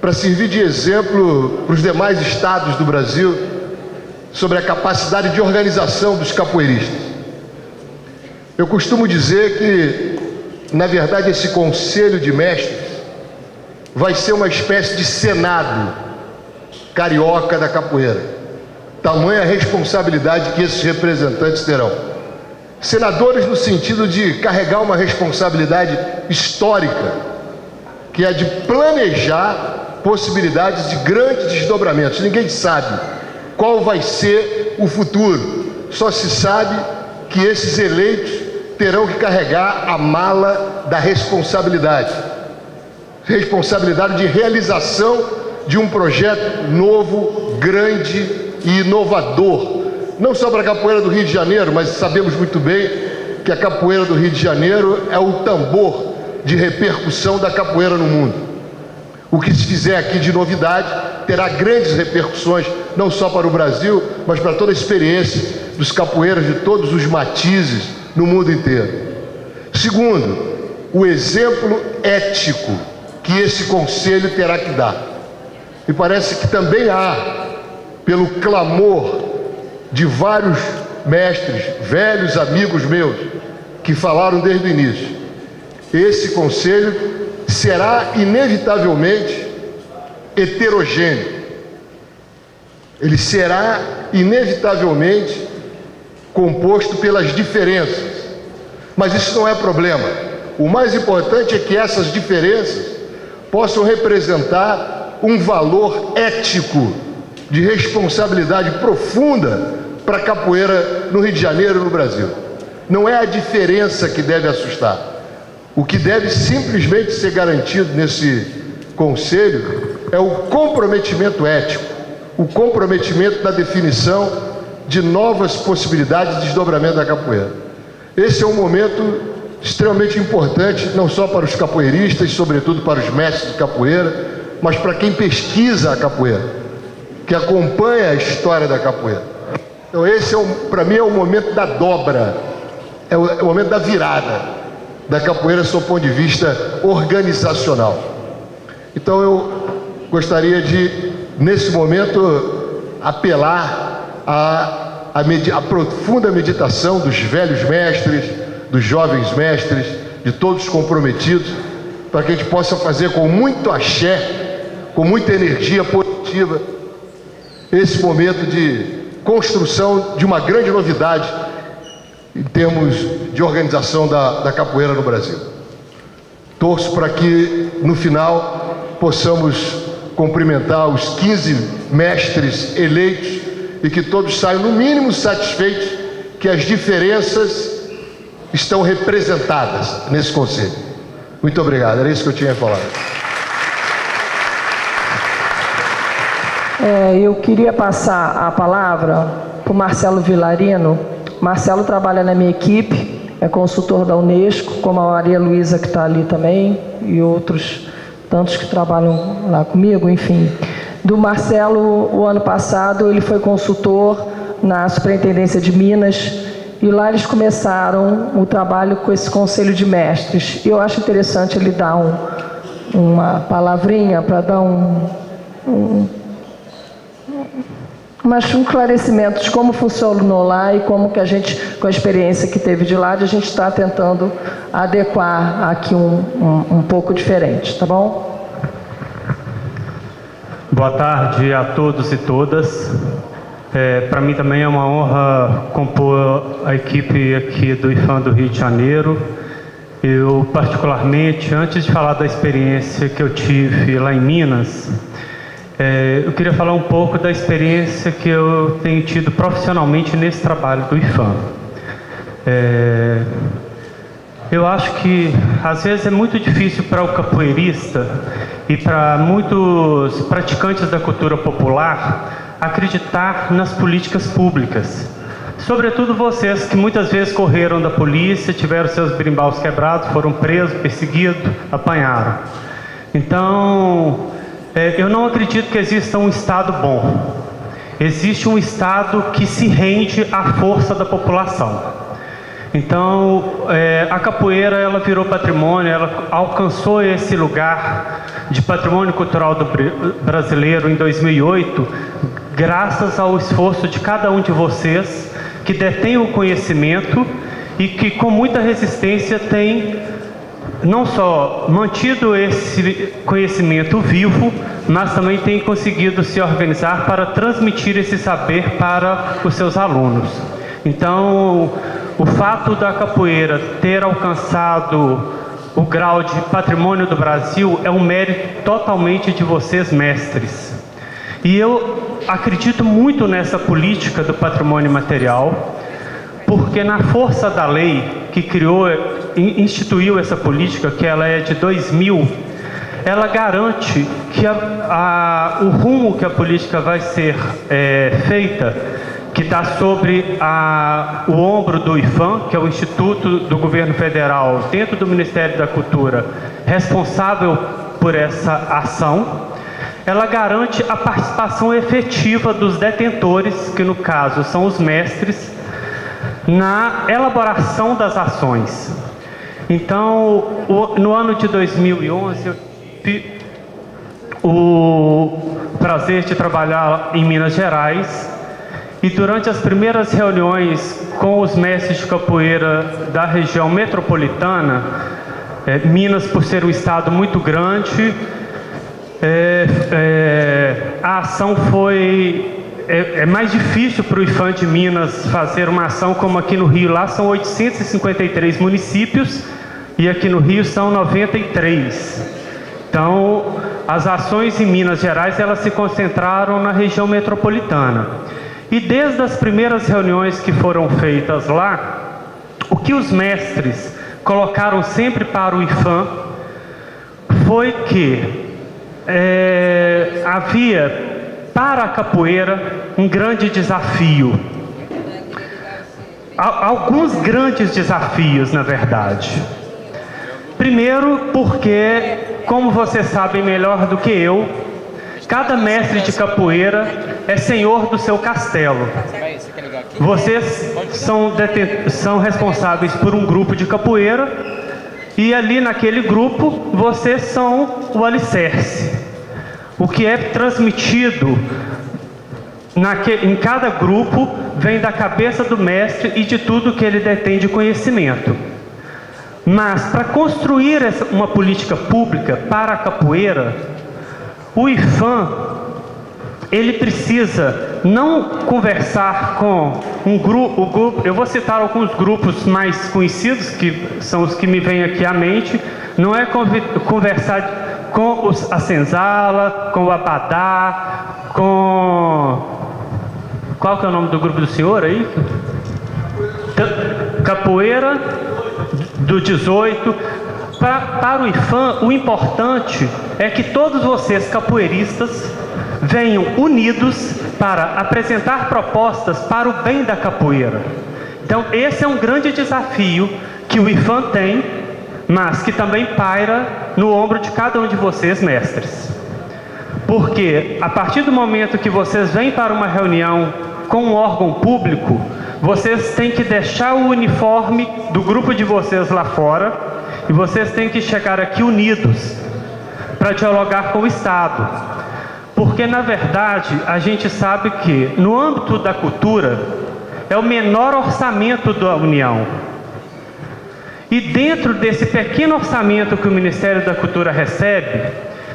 [SPEAKER 6] para servir de exemplo para os demais estados do Brasil sobre a capacidade de organização dos capoeiristas. Eu costumo dizer que, na verdade, esse Conselho de Mestres vai ser uma espécie de Senado carioca da capoeira. Tamanha responsabilidade que esses representantes terão. Senadores no sentido de carregar uma responsabilidade histórica que é de planejar possibilidades de grandes desdobramentos. Ninguém sabe qual vai ser o futuro, só se sabe que esses eleitos terão que carregar a mala da responsabilidade de realização de um projeto novo, grande e inovador, não só para a capoeira do Rio de Janeiro, mas sabemos muito bem que a capoeira do Rio de Janeiro é o tambor de repercussão da capoeira no mundo. O que se fizer aqui de novidade terá grandes repercussões, não só para o Brasil, mas para toda a experiência dos capoeiras de todos os matizes no mundo inteiro. Segundo, o exemplo ético que esse conselho terá que dar. E parece que também há, pelo clamor de vários mestres, velhos amigos meus, que falaram desde o início, esse conselho será inevitavelmente heterogêneo. Ele será inevitavelmente composto pelas diferenças. Mas isso não é problema. O mais importante é que essas diferenças possam representar um valor ético de responsabilidade profunda para a capoeira no Rio de Janeiro e no Brasil. Não é a diferença que deve assustar. O que deve simplesmente ser garantido nesse conselho é o comprometimento ético, o comprometimento na definição de novas possibilidades de desdobramento da capoeira. Esse é um momento extremamente importante, não só para os capoeiristas, sobretudo para os mestres de capoeira, mas para quem pesquisa a capoeira, que acompanha a história da capoeira. Então esse, para mim, é o momento da dobra, é o momento da virada da capoeira sob o ponto de vista organizacional. Então eu gostaria de, nesse momento, apelar à profunda meditação dos velhos mestres, dos jovens mestres, de todos comprometidos, para que a gente possa fazer com muito axé, com muita energia positiva, esse momento de construção de uma grande novidade em termos de organização da capoeira no Brasil. Torço para que, no final, possamos cumprimentar os 15 mestres eleitos e que todos saiam, no mínimo, satisfeitos que as diferenças estão representadas nesse conselho. Muito obrigado, era isso que eu tinha a falar.
[SPEAKER 1] Eu queria passar a palavra para o Marcelo Vilarino. Marcelo trabalha na minha equipe, é consultor da Unesco, como a Maria Luísa, que está ali também, e outros tantos que trabalham lá comigo, enfim. Do Marcelo, o ano passado, ele foi consultor na Superintendência de Minas, e lá eles começaram o trabalho com esse Conselho de Mestres. E eu acho interessante ele dar uma palavrinha para dar um esclarecimento de como funcionou lá e como que a gente, com a experiência que teve de lá, a gente está tentando adequar aqui um pouco diferente, tá bom?
[SPEAKER 7] Boa tarde a todos e todas. Para mim também é uma honra compor a equipe aqui do IFAM do Rio de Janeiro. Eu, particularmente, antes de falar da experiência que eu tive lá em Minas, eu queria falar um pouco da experiência que eu tenho tido profissionalmente nesse trabalho do IFAM. Eu acho que, às vezes, é muito difícil para o capoeirista e para muitos praticantes da cultura popular acreditar nas políticas públicas. Sobretudo vocês que muitas vezes correram da polícia, tiveram seus berimbaus quebrados, foram presos, perseguidos, apanharam. Então, eu não acredito que exista um Estado bom. Existe um Estado que se rende à força da população. Então, a capoeira, ela virou patrimônio, ela alcançou esse lugar de patrimônio cultural brasileiro em 2008, graças ao esforço de cada um de vocês que detém o conhecimento e que com muita resistência tem não só mantido esse conhecimento vivo, mas também tem conseguido se organizar para transmitir esse saber para os seus alunos. Então, o fato da capoeira ter alcançado o grau de patrimônio do Brasil é um mérito totalmente de vocês, mestres. E eu acredito muito nessa política do patrimônio material, porque na força da lei que instituiu essa política, que ela é de 2000, ela garante que o rumo que a política vai ser feita, que está sobre o ombro do IPHAN, que é o Instituto do Governo Federal, dentro do Ministério da Cultura, responsável por essa ação, ela garante a participação efetiva dos detentores, que no caso são os mestres, na elaboração das ações. Então, no ano de 2011, eu tive o prazer de trabalhar em Minas Gerais, e durante as primeiras reuniões com os mestres de capoeira da região metropolitana, Minas, por ser um estado muito grande, a ação foi... É mais difícil para o IPHAN de Minas fazer uma ação como aqui no Rio. Lá são 853 municípios e aqui no Rio são 93. Então, as ações em Minas Gerais, elas se concentraram na região metropolitana. E desde as primeiras reuniões que foram feitas lá, o que os mestres colocaram sempre para o IPHAN foi que havia para a capoeira um grande desafio. Alguns grandes desafios, na verdade. Primeiro, porque, como vocês sabem melhor do que eu, cada mestre de capoeira é senhor do seu castelo. Vocês são responsáveis por um grupo de capoeira e ali naquele grupo vocês são o alicerce. O que é transmitido em cada grupo vem da cabeça do mestre e de tudo que ele detém de conhecimento. Mas para construir uma política pública para a capoeira, o IPHAN, ele precisa não conversar com um grupo, eu vou citar alguns grupos mais conhecidos, que são os que me vêm aqui à mente, não é conversar com a Senzala, com o Abadá, com... Qual que é o nome do grupo do senhor aí? Capoeira do 18. Para o IPHAN, o importante é que todos vocês capoeiristas venham unidos para apresentar propostas para o bem da capoeira. Então esse é um grande desafio que o IPHAN tem, mas que também paira no ombro de cada um de vocês, mestres. Porque a partir do momento que vocês vêm para uma reunião com um órgão público, vocês têm que deixar o uniforme do grupo de vocês lá fora e vocês têm que chegar aqui unidos para dialogar com o Estado. Porque, na verdade, a gente sabe que no âmbito da cultura é o menor orçamento da União. E dentro desse pequeno orçamento que o Ministério da Cultura recebe,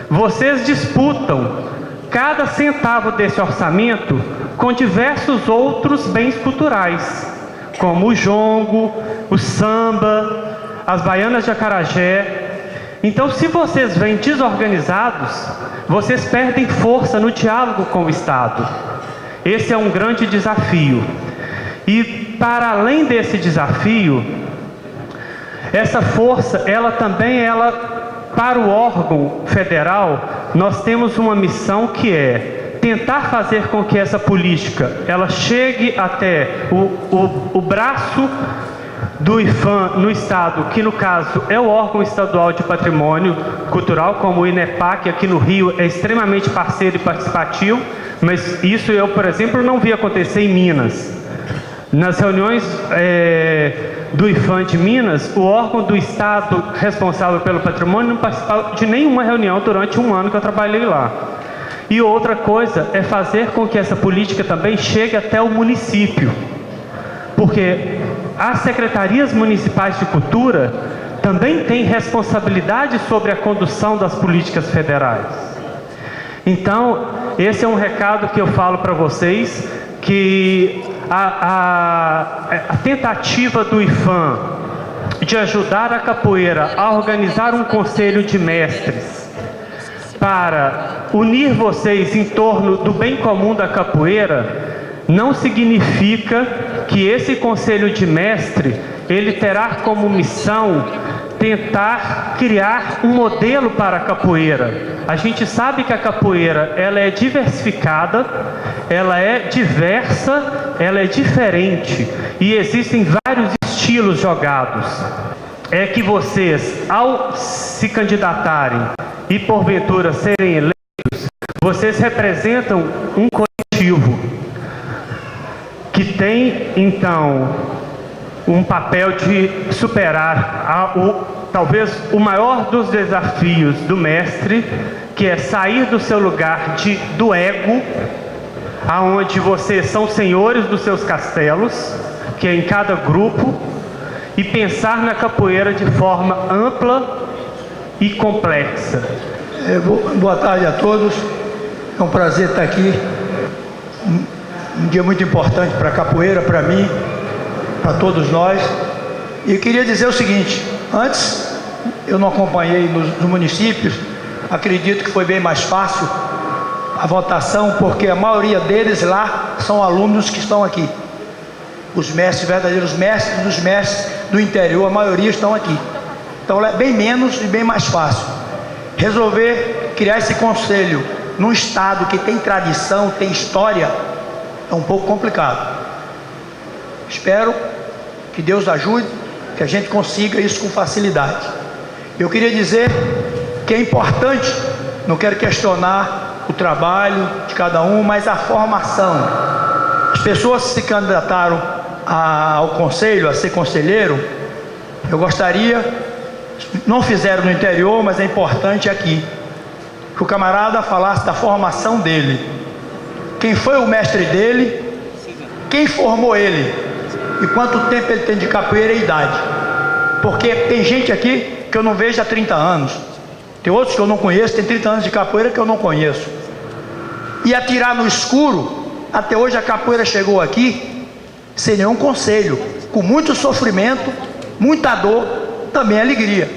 [SPEAKER 7] vocês disputam cada centavo desse orçamento com diversos outros bens culturais, como o jongo, o samba, as baianas de acarajé. Então, se vocês vêm desorganizados, vocês perdem força no diálogo com o Estado. Esse é um grande desafio. E, para além desse desafio, essa força, para o órgão federal, nós temos uma missão que é tentar fazer com que essa política ela chegue até o braço do IPHAN no Estado, que no caso é o órgão estadual de patrimônio cultural, como o INEPAC, aqui no Rio é extremamente parceiro e participativo, mas isso eu, por exemplo, não vi acontecer em Minas. Nas reuniões do IPHAN de Minas, o órgão do Estado responsável pelo patrimônio não participava de nenhuma reunião durante um ano que eu trabalhei lá. E outra coisa é fazer com que essa política também chegue até o município, porque as secretarias municipais de cultura também têm responsabilidade sobre a condução das políticas federais. Então, esse é um recado que eu falo para vocês, que a tentativa do IPHAN de ajudar a capoeira a organizar um conselho de mestres para unir vocês em torno do bem comum da capoeira, não significa que esse conselho de mestre ele terá como missão tentar criar um modelo para a capoeira. A gente sabe que a capoeira ela é diversificada, ela é diversa, ela é diferente e existem vários estilos jogados. É que vocês, ao se candidatarem e porventura serem eleitos, vocês representam um coletivo que tem então um papel de superar talvez o maior dos desafios do mestre, que é sair do seu lugar do ego, aonde vocês são senhores dos seus castelos, que é em cada grupo, e pensar na capoeira de forma ampla e complexa.
[SPEAKER 8] Boa tarde a todos, é um prazer estar aqui, um dia muito importante para a capoeira, para mim, para todos nós. E eu queria dizer o seguinte: antes eu não acompanhei nos municípios, acredito que foi bem mais fácil a votação, porque a maioria deles lá são alunos que estão aqui. Os mestres, verdadeiros mestres dos mestres do interior, a maioria estão aqui. Então é bem menos e bem mais fácil. Resolver criar esse conselho num estado que tem tradição, tem história, é um pouco complicado. Espero que Deus ajude, que a gente consiga isso com facilidade. Eu queria dizer que é importante, não quero questionar o trabalho de cada um, mas a formação. As pessoas que se candidataram ao conselho, a ser conselheiro, eu gostaria, não fizeram no interior, mas é importante aqui, que o camarada falasse da formação dele. Quem foi o mestre dele, quem formou ele, e quanto tempo ele tem de capoeira e idade. Porque tem gente aqui que eu não vejo há 30 anos, tem outros que eu não conheço, tem 30 anos de capoeira que eu não conheço. E atirar no escuro, até hoje a capoeira chegou aqui sem nenhum conselho, com muito sofrimento, muita dor, também alegria.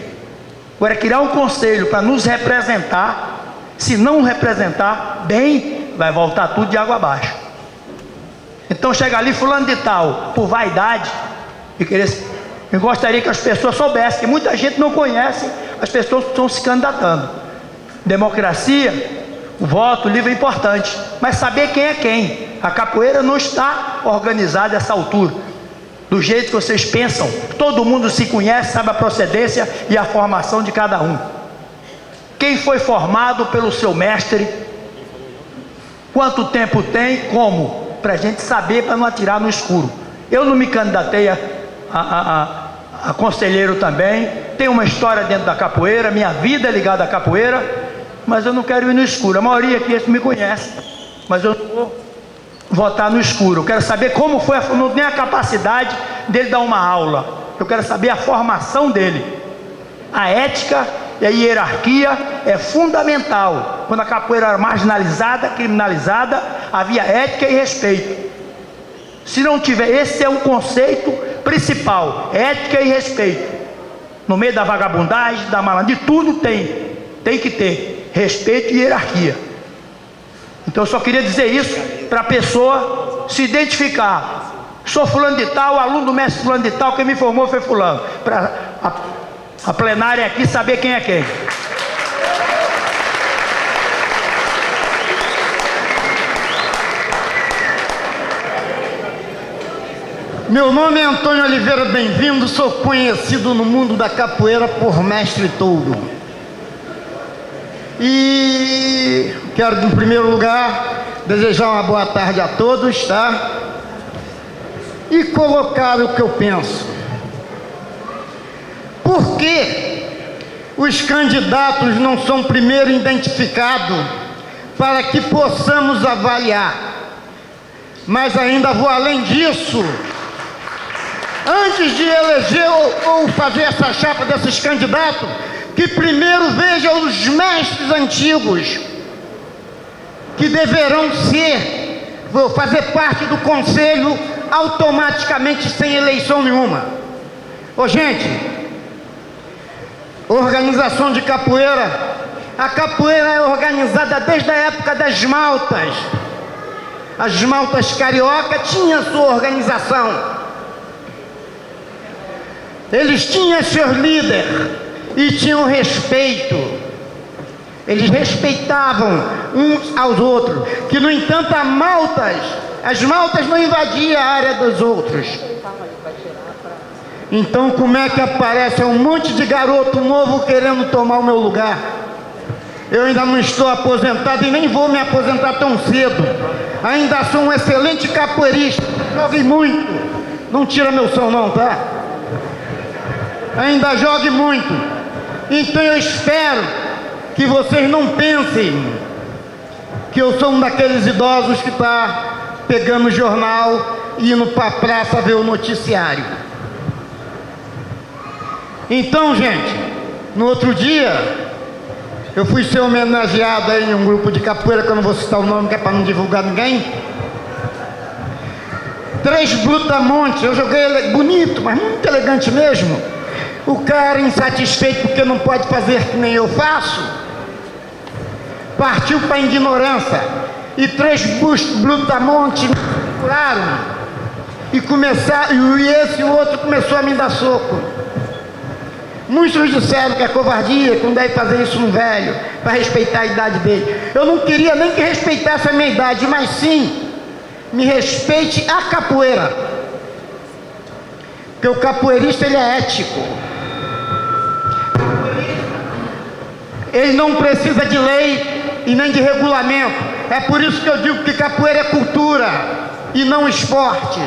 [SPEAKER 8] Agora, criar um conselho para nos representar, se não representar bem, vai voltar tudo de água abaixo. Então chega ali fulano de tal, por vaidade, eu gostaria que as pessoas soubessem, que muita gente não conhece as pessoas que estão se candidatando. Democracia, o voto livre é importante, mas saber quem é quem. A capoeira não está organizada a essa altura, do jeito que vocês pensam. Todo mundo se conhece, sabe a procedência e a formação de cada um. Quem foi formado pelo seu mestre, quanto tempo tem, como? Para a gente saber, para não atirar no escuro. Eu não me candidatei a conselheiro também, tenho uma história dentro da capoeira, minha vida é ligada à capoeira, mas eu não quero ir no escuro. A maioria aqui me conhece, mas eu não vou votar no escuro. Eu quero saber como foi, não tenho a capacidade dele dar uma aula, eu quero saber a formação dele. A ética e a hierarquia é fundamental. Quando a capoeira era marginalizada, criminalizada, havia ética e respeito. Se não tiver, esse é o conceito principal, ética e respeito. No meio da vagabundagem, da malandragem, de tudo tem que ter respeito e hierarquia. Então eu só queria dizer isso para a pessoa se identificar. Sou fulano de tal, aluno do mestre fulano de tal, quem me formou foi fulano. Para a plenária aqui saber quem é quem.
[SPEAKER 9] Meu nome é Antônio Oliveira, bem-vindo. Sou conhecido no mundo da capoeira por Mestre Touro. E quero, em primeiro lugar, desejar uma boa tarde a todos, tá? E colocar o que eu penso. Por que os candidatos não são primeiro identificados para que possamos avaliar? Mas ainda vou além disso. Antes de eleger ou fazer essa chapa desses candidatos, que primeiro veja os mestres antigos, que deverão fazer parte do conselho automaticamente sem eleição nenhuma. Ô gente, organização de capoeira. A capoeira é organizada desde a época das maltas. As maltas carioca tinham sua organização. Eles tinham seus líderes e tinham respeito. Eles respeitavam uns aos outros. Que, no entanto, as maltas não invadiam a área dos outros. Então, como é que aparece um monte de garoto novo querendo tomar o meu lugar? Eu ainda não estou aposentado e nem vou me aposentar tão cedo. Ainda sou um excelente capoeirista. Jogue muito. Não tira meu som não, tá? Ainda jogue muito. Então eu espero que vocês não pensem que eu sou um daqueles idosos que está pegando o jornal e indo para a praça ver o noticiário. Então, gente, no outro dia eu fui ser homenageado aí em um grupo de capoeira, que eu não vou citar o nome, que é para não divulgar ninguém. 3 brutamontes, eu joguei ele bonito, mas muito elegante mesmo. O cara, insatisfeito porque não pode fazer que nem eu faço, partiu para a ignorância. E 3 brutamontes me procuraram e esse e o outro começou a me dar soco. Muitos disseram que é covardia, que não deve fazer isso num velho, para respeitar a idade dele. Eu não queria nem que respeitasse a minha idade, mas sim, me respeite a capoeira. Porque o capoeirista, ele é ético. Ele não precisa de lei e nem de regulamento. É por isso que eu digo que capoeira é cultura e não esporte.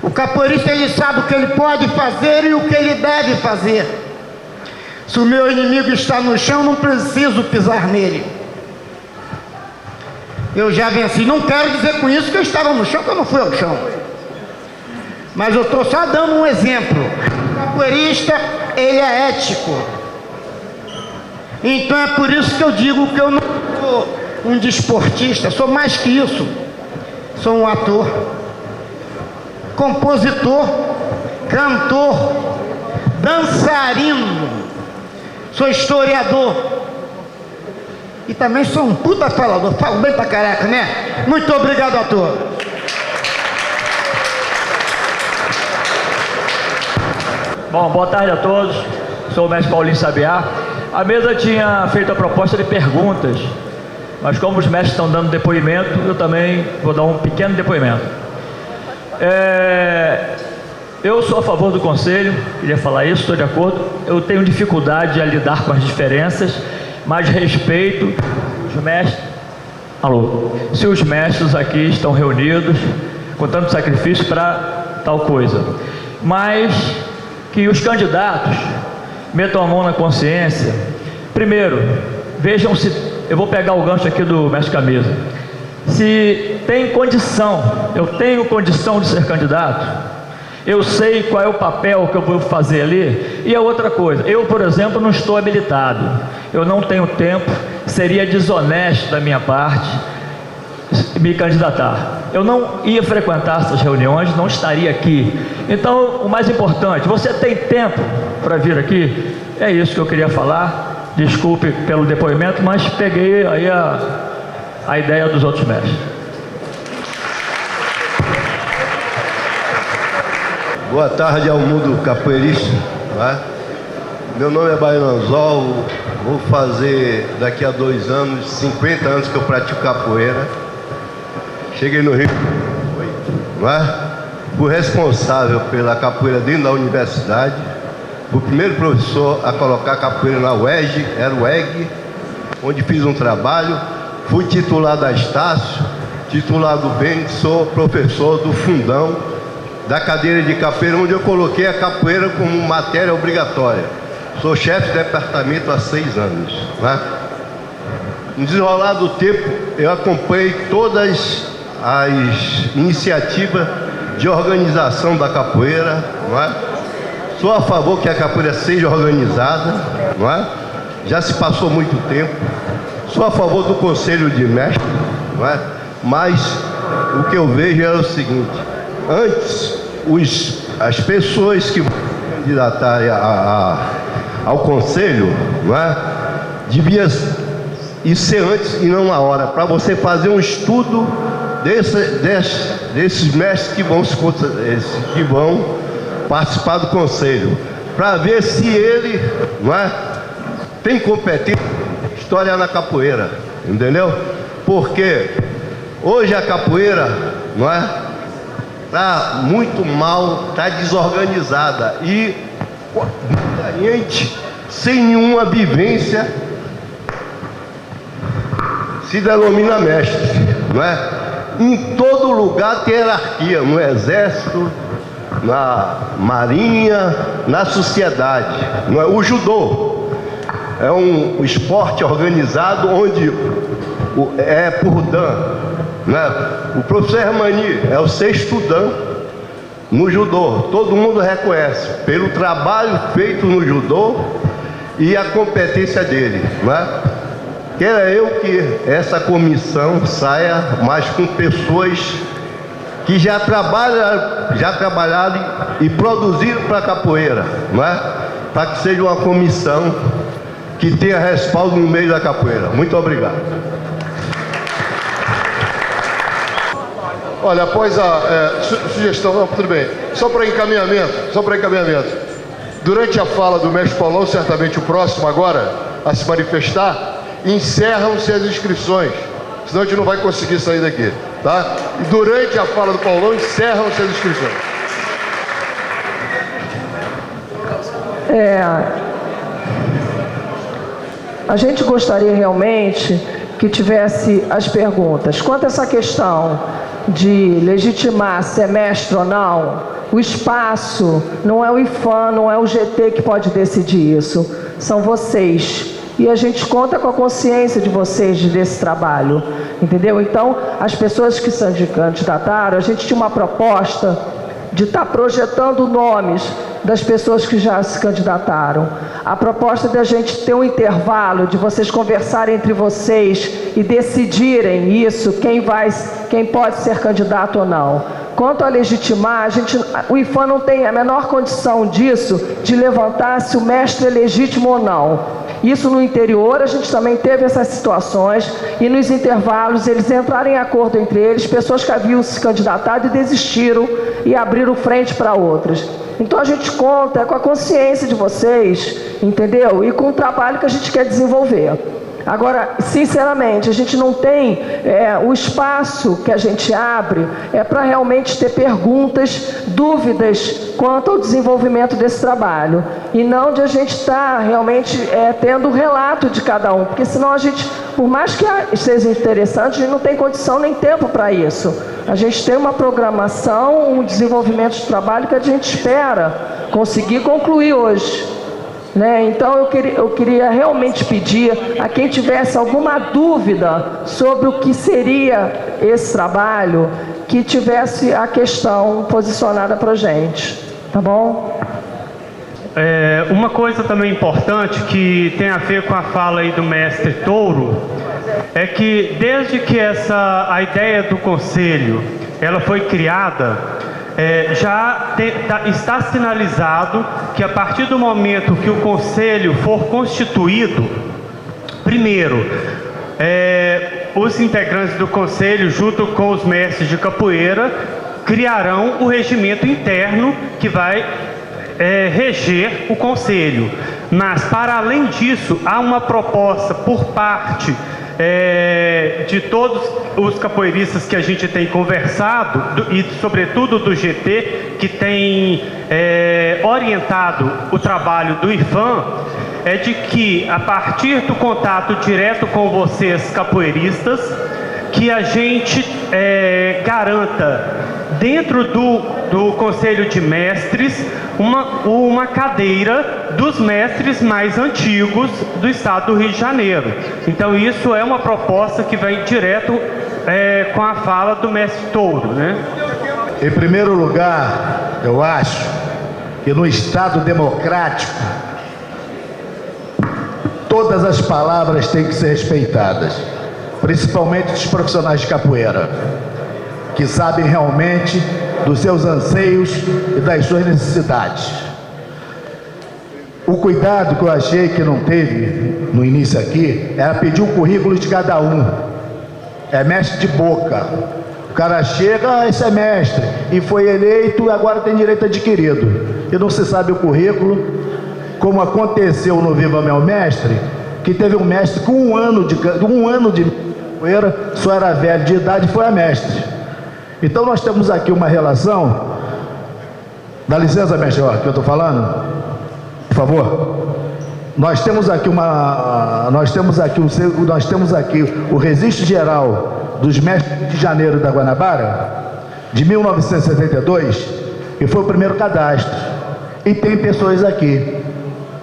[SPEAKER 9] O capoeirista, ele sabe o que ele pode fazer e o que ele deve fazer. Se o meu inimigo está no chão, não preciso pisar nele. Eu já venci. Não quero dizer com isso que eu estava no chão, que eu não fui ao chão. Mas eu estou só dando um exemplo. O capoeirista, ele é ético. Então é por isso que eu digo que eu não sou um desportista, sou mais que isso. Sou um ator, compositor, cantor, dançarino, sou historiador e também sou um puta falador, falo bem pra caraca, né? Muito obrigado a todos.
[SPEAKER 10] Bom, boa tarde a todos, sou o mestre Paulinho Sabiá. A mesa tinha feito a proposta de perguntas, mas como os mestres estão dando depoimento, eu também vou dar um pequeno depoimento. Eu sou a favor do conselho, queria falar isso, estou de acordo. Eu tenho dificuldade a lidar com as diferenças, mas respeito os mestres. Alô, se os mestres aqui estão reunidos com tanto sacrifício para tal coisa, mas que os candidatos metam a mão na consciência. Primeiro, vejam se, eu vou pegar o gancho aqui do mestre Camisa, se tem condição, eu tenho condição de ser candidato, eu sei qual é o papel que eu vou fazer ali. E a outra coisa, eu, por exemplo, não estou habilitado, eu não tenho tempo, seria desonesto da minha parte me candidatar. Eu não ia frequentar essas reuniões, não estaria aqui. Então, o mais importante, você tem tempo para vir aqui? É isso que eu queria falar. Desculpe pelo depoimento, mas peguei aí a ideia dos outros mestres.
[SPEAKER 11] Boa tarde ao mundo capoeirista. Né? Meu nome é Baiano Anzol, vou fazer daqui a 2 anos, 50 anos que eu pratico capoeira. Cheguei no Rio, não é? Fui responsável pela capoeira dentro da universidade. Fui o primeiro professor a colocar capoeira na UEG, era o EG, onde fiz um trabalho. Fui titular da Estácio, titular do BEM, sou professor do Fundão, da cadeira de capoeira, onde eu coloquei a capoeira como matéria obrigatória. Sou chefe de departamento há 6 anos. Né? No desenrolar do tempo, eu acompanhei todas as iniciativas de organização da capoeira. Não é? Sou a favor que a capoeira seja organizada. Não é? Já se passou muito tempo. Sou a favor do conselho de mestres. Não é? Mas o que eu vejo é o seguinte: antes, os as pessoas que vão candidatar ao conselho, não é? Devia isso ser antes e não na hora, para você fazer um estudo desses mestres que vão participar do conselho, para ver se ele, não é, tem competência em história na capoeira, entendeu? Porque hoje a capoeira, não é, está muito mal, está desorganizada e muita gente sem nenhuma vivência se denomina mestre, não é? Em todo lugar tem hierarquia, no exército, na marinha, na sociedade, não é? O judô é um esporte organizado onde é por dan, né? O professor Hermani é o 6º dan no judô, todo mundo reconhece pelo trabalho feito no judô e a competência dele, né? Quero eu que essa comissão saia mais com pessoas que já trabalharam e produziram para a capoeira, não é? Para que seja uma comissão que tenha respaldo no meio da capoeira. Muito obrigado.
[SPEAKER 6] Olha, após a sugestão, não, tudo bem, só para encaminhamento, durante a fala do mestre Paulão, certamente o próximo agora a se manifestar, encerram-se as inscrições, senão a gente não vai conseguir sair daqui, tá? E durante a fala do Paulão, encerram-se as inscrições.
[SPEAKER 1] A gente gostaria realmente que tivesse as perguntas. Quanto a essa questão de legitimar se é mestre ou não, o espaço não é o IFAM, não é o GT que pode decidir isso, são vocês. E a gente conta com a consciência de vocês desse trabalho, entendeu? Então, as pessoas que se candidataram, a gente tinha uma proposta de estar projetando nomes das pessoas que já se candidataram. A proposta de a gente ter um intervalo, de vocês conversarem entre vocês e decidirem isso, quem pode ser candidato ou não. Quanto a legitimar, o IFAM não tem a menor condição disso, de levantar se o mestre é legítimo ou não. Isso no interior, a gente também teve essas situações, e nos intervalos eles entraram em acordo entre eles, pessoas que haviam se candidatado e desistiram e abriram frente para outras. Então a gente conta com a consciência de vocês, entendeu? E com o trabalho que a gente quer desenvolver. Agora, sinceramente, a gente não tem o espaço que a gente abre para realmente ter perguntas, dúvidas quanto ao desenvolvimento desse trabalho. E não de a gente estar realmente tendo o relato de cada um, porque senão a gente, por mais que seja interessante, a gente não tem condição nem tempo para isso. A gente tem uma programação, um desenvolvimento de trabalho que a gente espera conseguir concluir hoje. Então eu queria realmente pedir a quem tivesse alguma dúvida sobre o que seria esse trabalho, que tivesse a questão posicionada para a gente, tá bom?
[SPEAKER 7] Uma coisa também importante que tem a ver com a fala aí do mestre Touro, é que desde que a ideia do conselho ela foi criada, está sinalizado que a partir do momento que o conselho for constituído, primeiro, os integrantes do conselho, junto com os mestres de capoeira, criarão o regimento interno que vai reger o conselho. Mas, para além disso, há uma proposta por parte de todos os capoeiristas que a gente tem conversado, e sobretudo do GT, que tem orientado o trabalho do IFAM, é de que, a partir do contato direto com vocês capoeiristas, que a gente garanta dentro do Conselho de Mestres uma cadeira dos mestres mais antigos do estado do Rio de Janeiro. Então isso é uma proposta que vem direto com a fala do mestre Touro, né?
[SPEAKER 12] Em primeiro lugar, eu acho que no Estado democrático todas as palavras têm que ser respeitadas, principalmente dos profissionais de capoeira, que sabem realmente dos seus anseios e das suas necessidades. O cuidado que eu achei que não teve no início aqui era pedir o currículo de cada um. É mestre de boca. O cara chega, esse é mestre, e foi eleito e agora tem direito adquirido. E não se sabe o currículo, como aconteceu no Viva Meu Mestre, que teve um mestre com um ano de capoeira, só era velho de idade e foi a mestre. Então nós temos aqui uma relação. Dá licença, mestre, ó, que eu estou falando, por favor. Nós temos aqui o registro geral dos mestres de Janeiro da Guanabara, de 1972, que foi o primeiro cadastro. E tem pessoas aqui,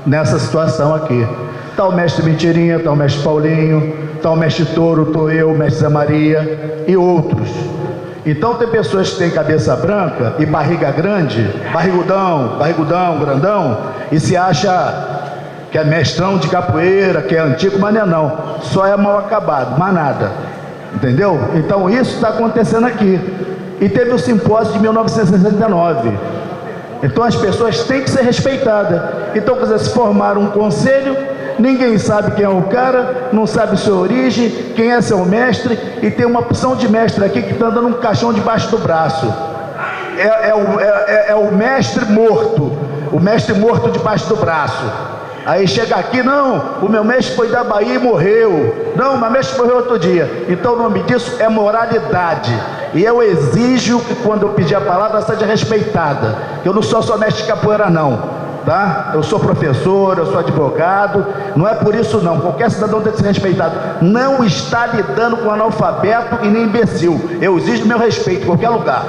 [SPEAKER 12] nessa situação aqui. Está o mestre Mentirinha, está o mestre Paulinho, está o mestre Touro, estou eu, o mestre Zé Maria e outros. Então tem pessoas que têm cabeça branca e barriga grande, barrigudão, grandão, e se acha que é mestrão de capoeira, que é antigo, mas não. Só é mal acabado, mais nada. Entendeu? Então isso está acontecendo aqui. E teve o simpósio de 1969. Então as pessoas têm que ser respeitadas. Então, quer dizer, se formar um conselho, ninguém sabe quem é o cara, não sabe sua origem, quem é seu mestre, e tem uma opção de mestre aqui que está dando um caixão debaixo do braço. É o mestre morto, debaixo do braço. Aí chega aqui, não, o meu mestre foi da Bahia e morreu. Não, meu mestre morreu outro dia. Então o nome disso é moralidade. E eu exijo que quando eu pedir a palavra seja respeitada. Eu não sou só mestre de capoeira não, tá? Eu sou professor, eu sou advogado. Não é por isso não, qualquer cidadão tem que ser respeitado. Não está lidando com analfabeto e nem imbecil. Eu exijo meu respeito em qualquer lugar.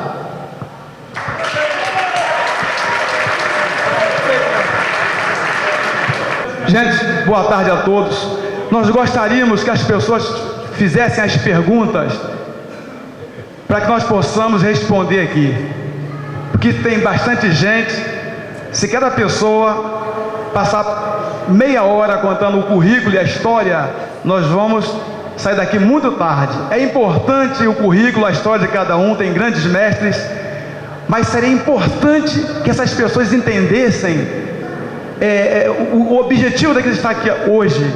[SPEAKER 13] Gente, boa tarde a todos. Nós gostaríamos que as pessoas fizessem as perguntas para que nós possamos responder aqui, porque tem bastante gente. Se cada pessoa passar meia hora contando o currículo e a história, nós vamos sair daqui muito tarde. É importante o currículo, a história de cada um, tem grandes mestres, mas seria importante que essas pessoas entendessem o objetivo daquele estar aqui hoje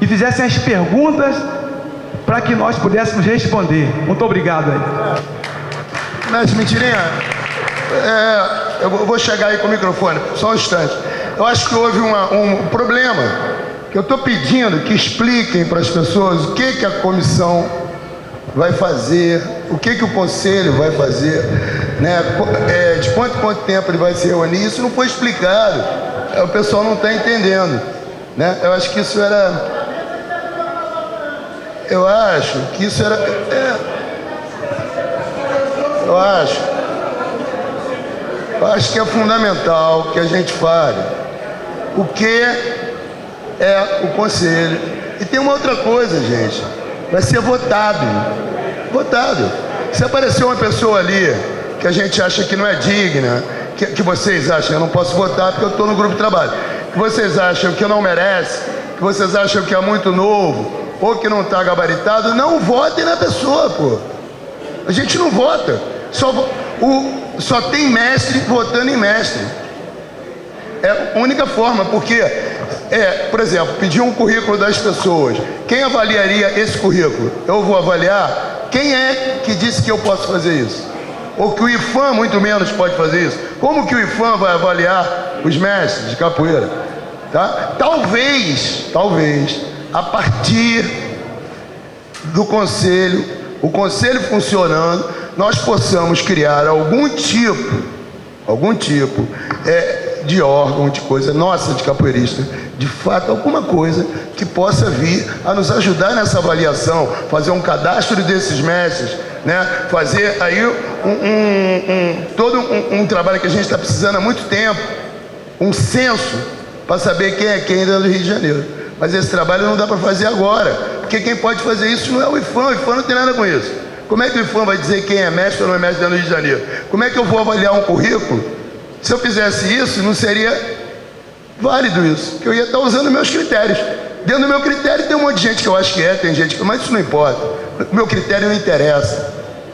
[SPEAKER 13] e fizessem as perguntas para que nós pudéssemos responder. Muito obrigado aí.
[SPEAKER 14] Mestre Mentirinha, eu vou chegar aí com o microfone, só um instante. Eu acho que houve um problema, que eu estou pedindo que expliquem para as pessoas o que a comissão vai fazer, o que o conselho vai fazer, né? De quanto tempo ele vai se reunir. Isso não foi explicado. O pessoal não está entendendo, né? Eu acho que isso era... Eu acho que é fundamental que a gente fale o que é o conselho. E tem uma outra coisa, gente. Vai ser votado. Se aparecer uma pessoa ali que a gente acha que não é digna, que vocês acham, eu não posso votar porque eu estou no grupo de trabalho, que vocês acham que não merece, que vocês acham que é muito novo, ou que não está gabaritado, não votem na pessoa, pô. A gente não vota. Só tem mestre votando em mestre. É a única forma, porque, por exemplo, pedir um currículo das pessoas. Quem avaliaria esse currículo? Eu vou avaliar. Quem é que disse que eu posso fazer isso? Ou que o IFAM muito menos pode fazer isso? Como que o IFAM vai avaliar os mestres de capoeira? Tá? Talvez, a partir do conselho, o conselho funcionando, nós possamos criar algum tipo de órgão, de coisa nossa de capoeirista, de fato alguma coisa que possa vir a nos ajudar nessa avaliação, fazer um cadastro desses mestres, né? Fazer aí todo um trabalho que a gente está precisando há muito tempo, um censo para saber quem é quem dentro do Rio de Janeiro. Mas esse trabalho não dá para fazer agora, porque quem pode fazer isso não é o IFAM. O IFAM não tem nada com isso. Como é que o IFAM vai dizer quem é mestre ou não é mestre dentro do Rio de Janeiro? Como é que eu vou avaliar um currículo? Se eu fizesse isso, não seria válido isso, que eu ia estar usando meus critérios. Dentro do meu critério tem um monte de gente que eu acho que tem gente que... Mas isso não importa. O meu critério não interessa.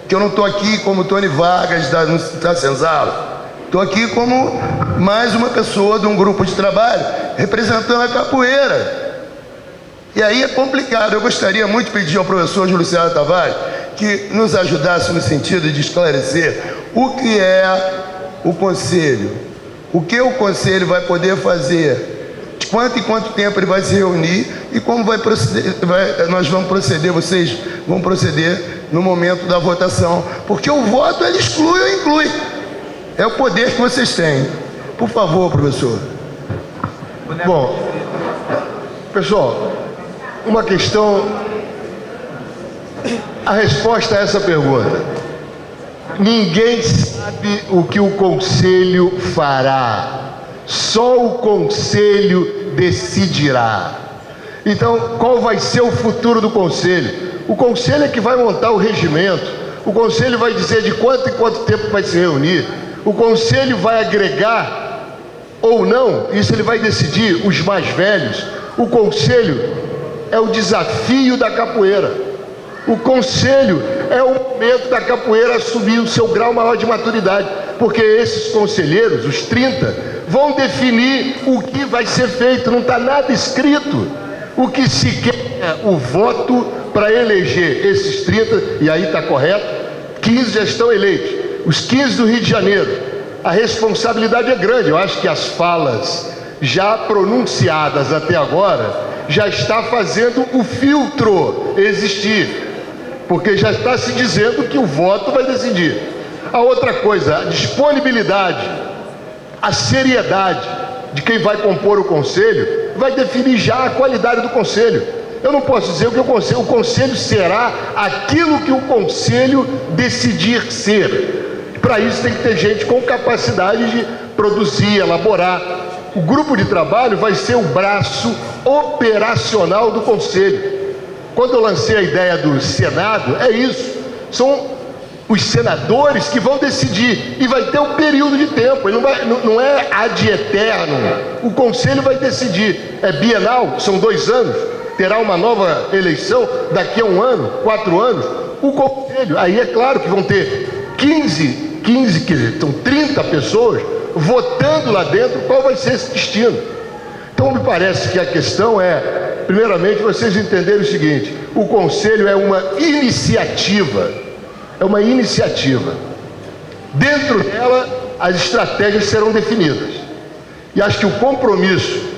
[SPEAKER 14] que eu não estou aqui como Tony Vargas da Senzala. Estou aqui como mais uma pessoa de um grupo de trabalho representando a capoeira. E aí é complicado. Eu gostaria muito de pedir ao professor Júlio César Tavares que nos ajudasse no sentido de esclarecer o que é o conselho, o que o conselho vai poder fazer, de quanto em quanto tempo ele vai se reunir e como vai proceder, nós vamos proceder, vocês vão proceder no momento da votação, porque o voto ele exclui ou inclui, é o poder que vocês têm. Por favor, professor.
[SPEAKER 6] Bom, pessoal, uma questão, a resposta a essa pergunta: ninguém sabe o que o conselho fará, só o conselho decidirá. Então, qual vai ser o futuro do conselho? O conselho é que vai montar o regimento, o conselho vai dizer de quanto em quanto tempo vai se reunir, o conselho vai agregar ou não, isso ele vai decidir, os mais velhos. O conselho é o desafio da capoeira. O conselho é o momento da capoeira assumir o seu grau maior de maturidade, porque esses conselheiros, os 30, vão definir o que vai ser feito, não está nada escrito. O que se quer é o voto para eleger esses 30, e aí está correto, 15 já estão eleitos, os 15 do Rio de Janeiro. A responsabilidade é grande, eu acho que as falas já pronunciadas até agora já está fazendo o filtro existir, porque já está se dizendo que o voto vai decidir. A outra coisa, a disponibilidade, a seriedade de quem vai compor o conselho vai definir já a qualidade do conselho. Eu não posso dizer que o conselho será aquilo que o conselho decidir ser. Para isso tem que ter gente com capacidade de produzir, elaborar. O grupo de trabalho vai ser o braço operacional do conselho. Quando eu lancei a ideia do Senado, é isso. São os senadores que vão decidir. E vai ter um período de tempo. Ele não é ad eterno. O conselho vai decidir. É bienal, são 2 anos. Terá uma nova eleição daqui a 1 ano, 4 anos. O conselho, aí é claro que vão ter 15, quer dizer, são 30 pessoas votando lá dentro qual vai ser esse destino. Então me parece que a questão é, primeiramente, vocês entenderem o seguinte: o conselho é uma iniciativa, dentro dela as estratégias serão definidas, e acho que o compromisso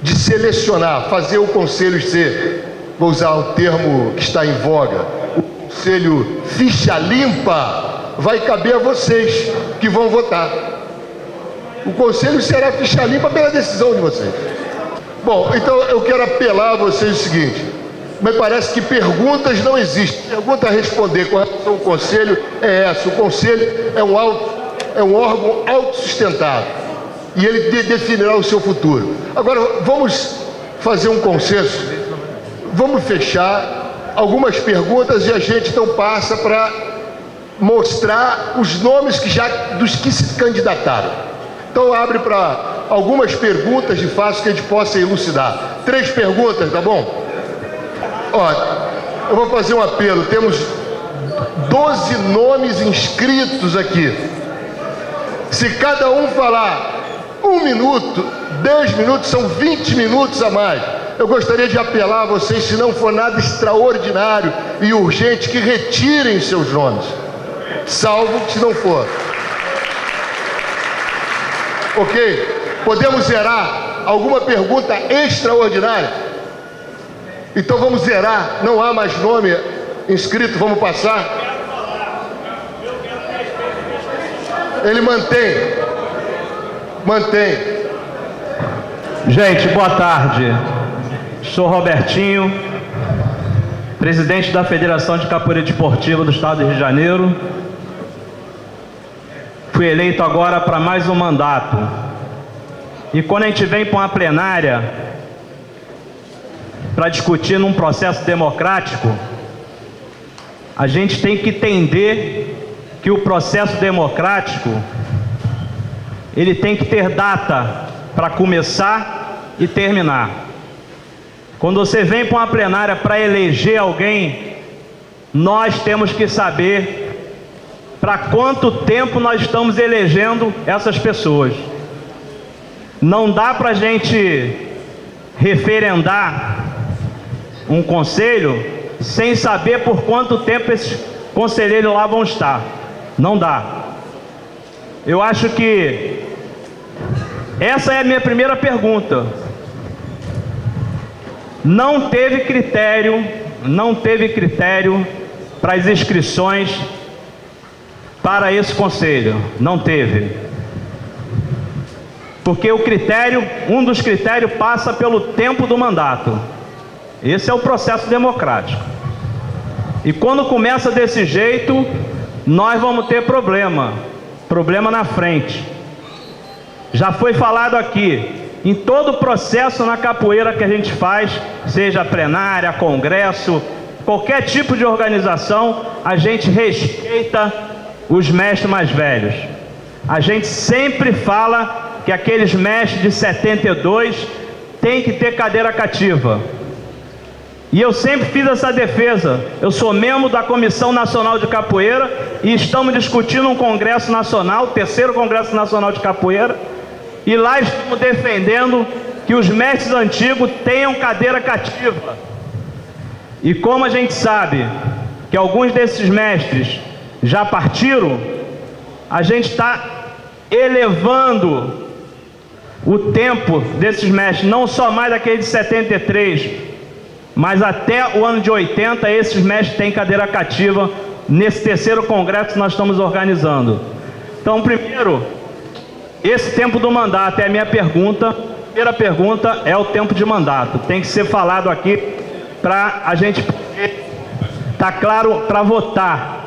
[SPEAKER 6] de selecionar, fazer o conselho ser, vou usar o termo que está em voga, o conselho ficha limpa, vai caber a vocês que vão votar. O conselho será ficha limpa pela decisão de vocês. Bom, então eu quero apelar a vocês o seguinte: me parece que perguntas não existem. Pergunta a responder com relação ao conselho é essa: o conselho é um órgão autossustentável e ele definirá o seu futuro. Agora vamos fazer um consenso, vamos fechar algumas perguntas e a gente então passa para mostrar os nomes dos que se candidataram. Então abre para algumas perguntas de fácil que a gente possa elucidar. 3 perguntas, tá bom? Ó, eu vou fazer um apelo. Temos 12 nomes inscritos aqui. Se cada um falar 1 minuto, 10 minutos, são 20 minutos a mais. Eu gostaria de apelar a vocês, se não for nada extraordinário e urgente, que retirem seus nomes. Salvo se não for. Ok? Podemos zerar alguma pergunta extraordinária? Então vamos zerar. Não há mais nome inscrito, vamos passar. Ele mantém.
[SPEAKER 7] Gente, boa tarde. Sou Robertinho, presidente da Federação de Capoeira Desportiva do Estado do Rio de Janeiro. Fui eleito agora para mais um mandato. E quando a gente vem para uma plenária para discutir num processo democrático, a gente tem que entender que o processo democrático ele tem que ter data para começar e terminar. Quando você vem para uma plenária para eleger alguém, nós temos que saber
[SPEAKER 15] para quanto tempo nós estamos elegendo essas pessoas. Não dá para a gente referendar um conselho sem saber por quanto tempo esses conselheiros lá vão estar. Não dá. Eu acho que essa é a minha primeira pergunta. Não teve critério para as inscrições para esse conselho. Não teve. Porque um dos critérios passa pelo tempo do mandato. Esse é o processo democrático. E quando começa desse jeito, nós vamos ter problema na frente. Já foi falado aqui, em todo o processo na capoeira que a gente faz, seja plenária, congresso, qualquer tipo de organização, a gente respeita os mestres mais velhos. A gente sempre fala que aqueles mestres de 72 têm que ter cadeira cativa. E eu sempre fiz essa defesa. Eu sou membro da Comissão Nacional de Capoeira e estamos discutindo um congresso nacional, o 3º Congresso Nacional de Capoeira, e lá estamos defendendo que os mestres antigos tenham cadeira cativa. E como a gente sabe que alguns desses mestres já partiram, a gente está elevando o tempo desses mestres, não só mais aqueles de 73, mas até o ano de 80, esses mestres têm cadeira cativa nesse 3º congresso que nós estamos organizando. Então, primeiro, esse tempo do mandato é a minha pergunta. A primeira pergunta é o tempo de mandato. Tem que ser falado aqui para a gente estar claro para votar.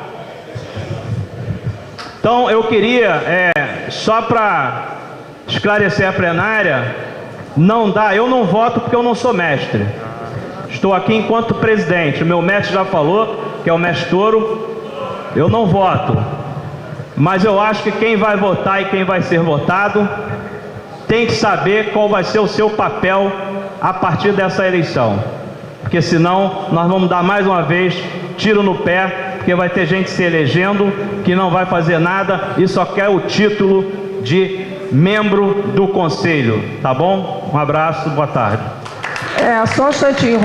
[SPEAKER 15] Então, eu queria, só para esclarecer a plenária, não dá, eu não voto porque eu não sou mestre. Estou aqui enquanto presidente. O meu mestre já falou, que é o mestre Toro, eu não voto. Mas eu acho que quem vai votar e quem vai ser votado tem que saber qual vai ser o seu papel a partir dessa eleição. Porque senão nós vamos dar mais uma vez tiro no pé, porque vai ter gente se elegendo que não vai fazer nada e só quer o título de membro do conselho. Tá bom? Um abraço, boa tarde.
[SPEAKER 1] Só um instantinho,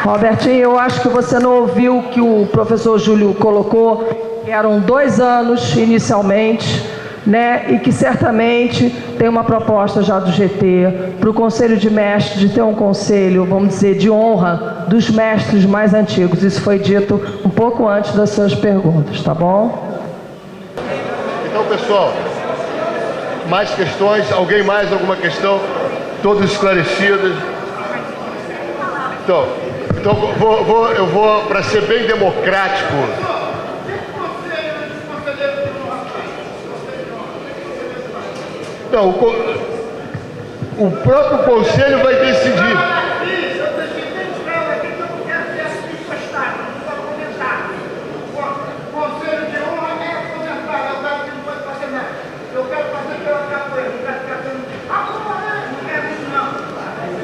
[SPEAKER 1] Robertinho, eu acho que você não ouviu o que o professor Júlio colocou, que eram 2 anos inicialmente, né? E que certamente tem uma proposta já do GT para o Conselho de Mestres de ter um conselho, vamos dizer, de honra dos mestres mais antigos. Isso foi dito um pouco antes das suas perguntas, tá bom?
[SPEAKER 6] Então, pessoal, mais questões? Alguém mais? Alguma questão? Todos esclarecidos? Então eu vou para ser bem democrático. Não, o próprio conselho vai decidir.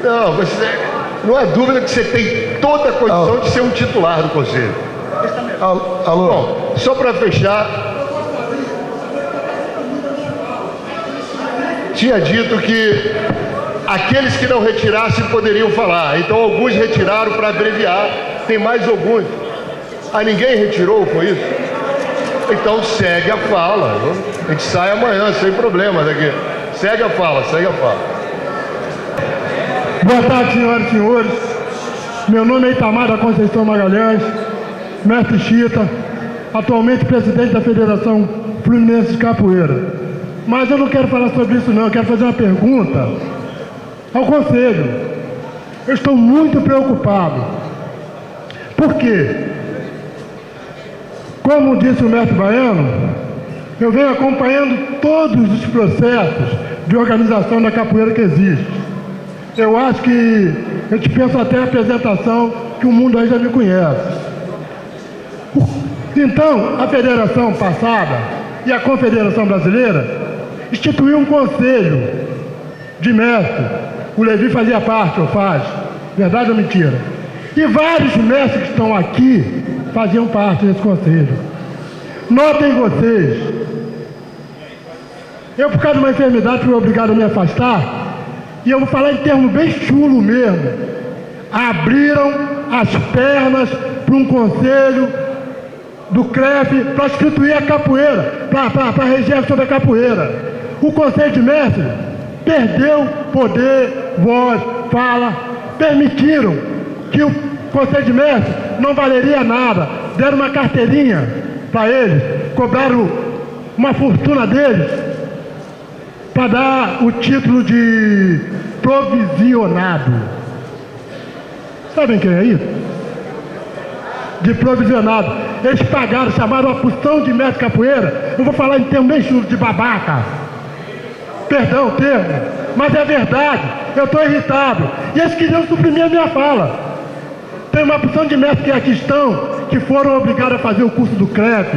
[SPEAKER 6] Não, não há dúvida que você tem toda a condição de ser um titular do conselho.
[SPEAKER 14] Alô?
[SPEAKER 6] Bom, só para fechar, tinha dito que aqueles que não retirassem poderiam falar. Então alguns retiraram para abreviar, tem mais alguns. Ninguém retirou, foi isso? Então segue a fala. A gente sai amanhã, sem problema daqui. Segue a fala, segue a fala.
[SPEAKER 16] Boa tarde, senhoras e senhores. Meu nome é Itamar da Conceição Magalhães, mestre Chita, atualmente presidente da Federação Fluminense de Capoeira. Mas eu não quero falar sobre isso não, eu quero fazer uma pergunta ao Conselho. Eu estou muito preocupado. Por quê? Como disse o mestre Baiano, eu venho acompanhando todos os processos de organização da capoeira que existe. Eu acho que a gente pensa até a apresentação que o mundo aí já me conhece. Então, a federação passada e a Confederação Brasileira instituiu um conselho de mestre. O Levi fazia parte, ou faz, verdade ou mentira? E vários mestres que estão aqui faziam parte desse conselho. Notem vocês, eu por causa de uma enfermidade fui obrigado a me afastar, e eu vou falar em termos bem chulo mesmo. Abriram as pernas para um conselho do CREF para instituir a capoeira, para reger sobre a capoeira. O Conselho de Mestres perdeu poder, voz, fala, permitiram que o Conselho de Mestres não valeria nada, deram uma carteirinha para eles, cobraram uma fortuna deles para dar o título de provisionado. Sabem quem é isso? De provisionado. Eles pagaram, chamaram uma porção de mestre capoeira, eu vou falar em termos bem chulos, de babaca. Perdão o termo, mas é verdade, eu estou irritado. E eles queriam suprimir a minha fala. Tem uma porção de mestres que aqui estão, que foram obrigados a fazer o curso do CREF,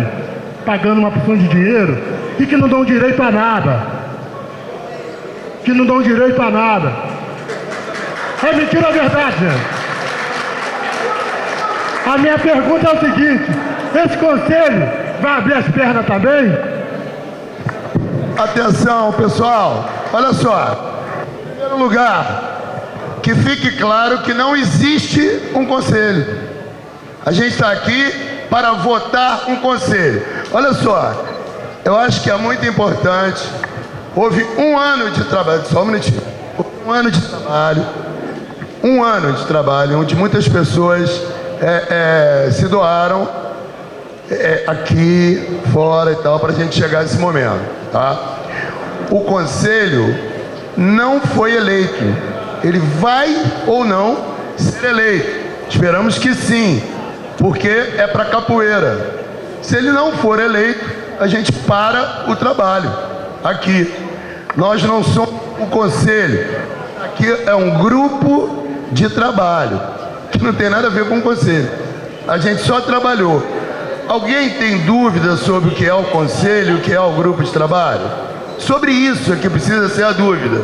[SPEAKER 16] pagando uma porção de dinheiro, e que não dão direito a nada. Que não dão direito a nada. É mentira ou verdade, gente? A minha pergunta é o seguinte: esse conselho vai abrir as pernas também?
[SPEAKER 14] Atenção, pessoal, olha só. Em primeiro lugar, que fique claro que não existe um conselho. A gente está aqui para votar um conselho. Olha só, eu acho que é muito importante. Houve um ano de trabalho, só um minutinho. Um ano de trabalho, onde muitas pessoas se doaram aqui, fora e tal, para a gente chegar a esse momento, tá? O conselho não foi eleito. Ele vai ou não ser eleito. Esperamos que sim, porque é para capoeira. Se ele não for eleito, a gente para o trabalho aqui. Nós não somos um conselho. Aqui é um grupo de trabalho, que não tem nada a ver com o conselho. A gente só trabalhou. Alguém tem dúvida sobre o que é o conselho, o que é o grupo de trabalho? Sobre isso é que precisa ser a dúvida.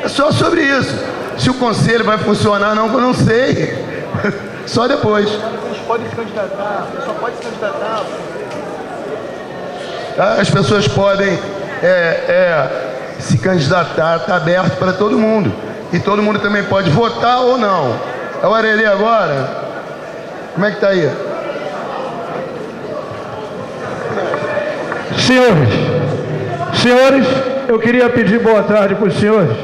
[SPEAKER 14] É só sobre isso. Se o conselho vai funcionar, não sei. Só depois.
[SPEAKER 5] A gente pode se candidatar, só pode se candidatar.
[SPEAKER 14] As pessoas podem se candidatar, está aberto para todo mundo. E todo mundo também pode votar ou não. É o Arelê agora? Como é que está aí?
[SPEAKER 17] Senhores, eu queria pedir boa tarde para os senhores.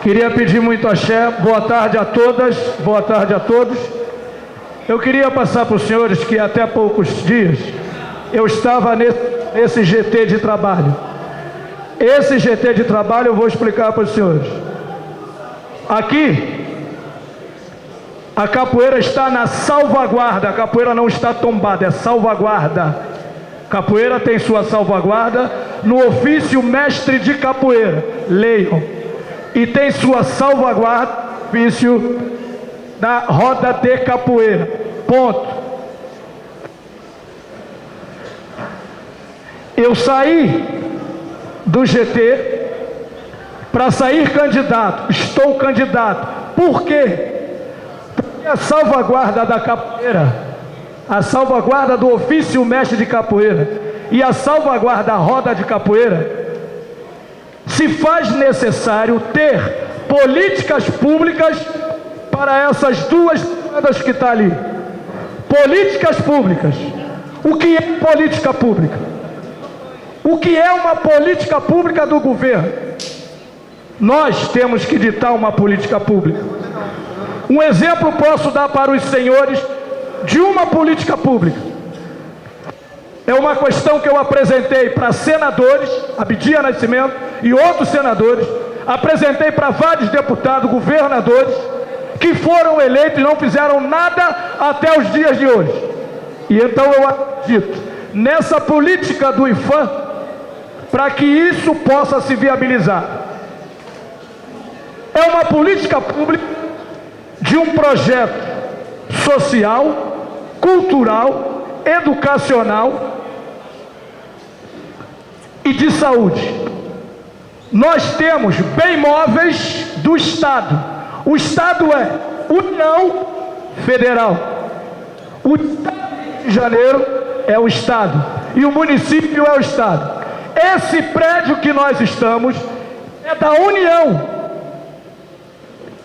[SPEAKER 17] Queria pedir muito axé, boa tarde a todas, boa tarde a todos. Eu queria passar para os senhores que até poucos dias eu estava nesse GT de trabalho. Esse GT de trabalho eu vou explicar para os senhores. Aqui, a capoeira está na salvaguarda, a capoeira não está tombada, é salvaguarda. Capoeira tem sua salvaguarda no ofício mestre de capoeira, leiam. E tem sua salvaguarda no ofício da roda de capoeira, ponto. Eu saí do GT para sair candidato, estou candidato. Por quê? Porque a salvaguarda da capoeira, a salvaguarda do ofício mestre de capoeira e a salvaguarda da roda de capoeira, se faz necessário ter políticas públicas para essas duas bandas que estão ali. Políticas públicas. O que é política pública? O que é uma política pública do governo? Nós temos que ditar uma política pública. Um exemplo posso dar para os senhores de uma política pública. É uma questão que eu apresentei para senadores, Abdias Nascimento e outros senadores, apresentei para vários deputados, governadores, que foram eleitos e não fizeram nada até os dias de hoje. E então eu acredito nessa política do IFAM para que isso possa se viabilizar. É uma política pública de um projeto social, cultural, educacional e de saúde. Nós temos bem móveis do Estado. O Estado é União Federal. O Estado de Janeiro é o Estado e o município é o Estado. Esse prédio que nós estamos é da União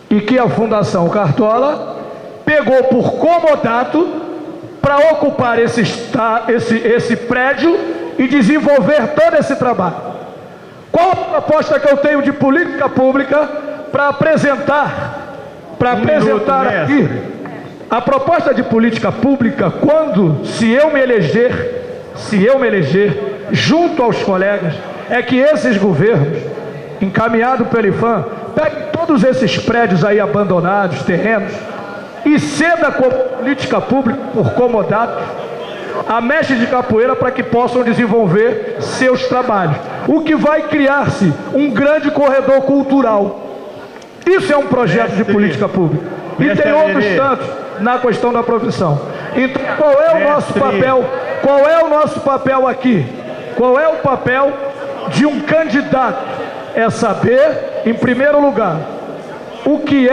[SPEAKER 17] e que a Fundação Cartola pegou por comodato para ocupar esse prédio e desenvolver todo esse trabalho. Qual a proposta que eu tenho de política pública para apresentar aqui? A proposta de política pública, se eu me eleger, junto aos colegas, é que esses governos, encaminhados pelo IPHAN, peguem todos esses prédios aí abandonados, terrenos, e ceda com política pública por comodato a mestres de capoeira para que possam desenvolver seus trabalhos. O que vai criar-se um grande corredor cultural. Isso é um projeto de política pública. E tem outros tantos na questão da profissão. Então, qual é o nosso papel? Qual é o nosso papel aqui? Qual é o papel de um candidato? É saber, em primeiro lugar, o que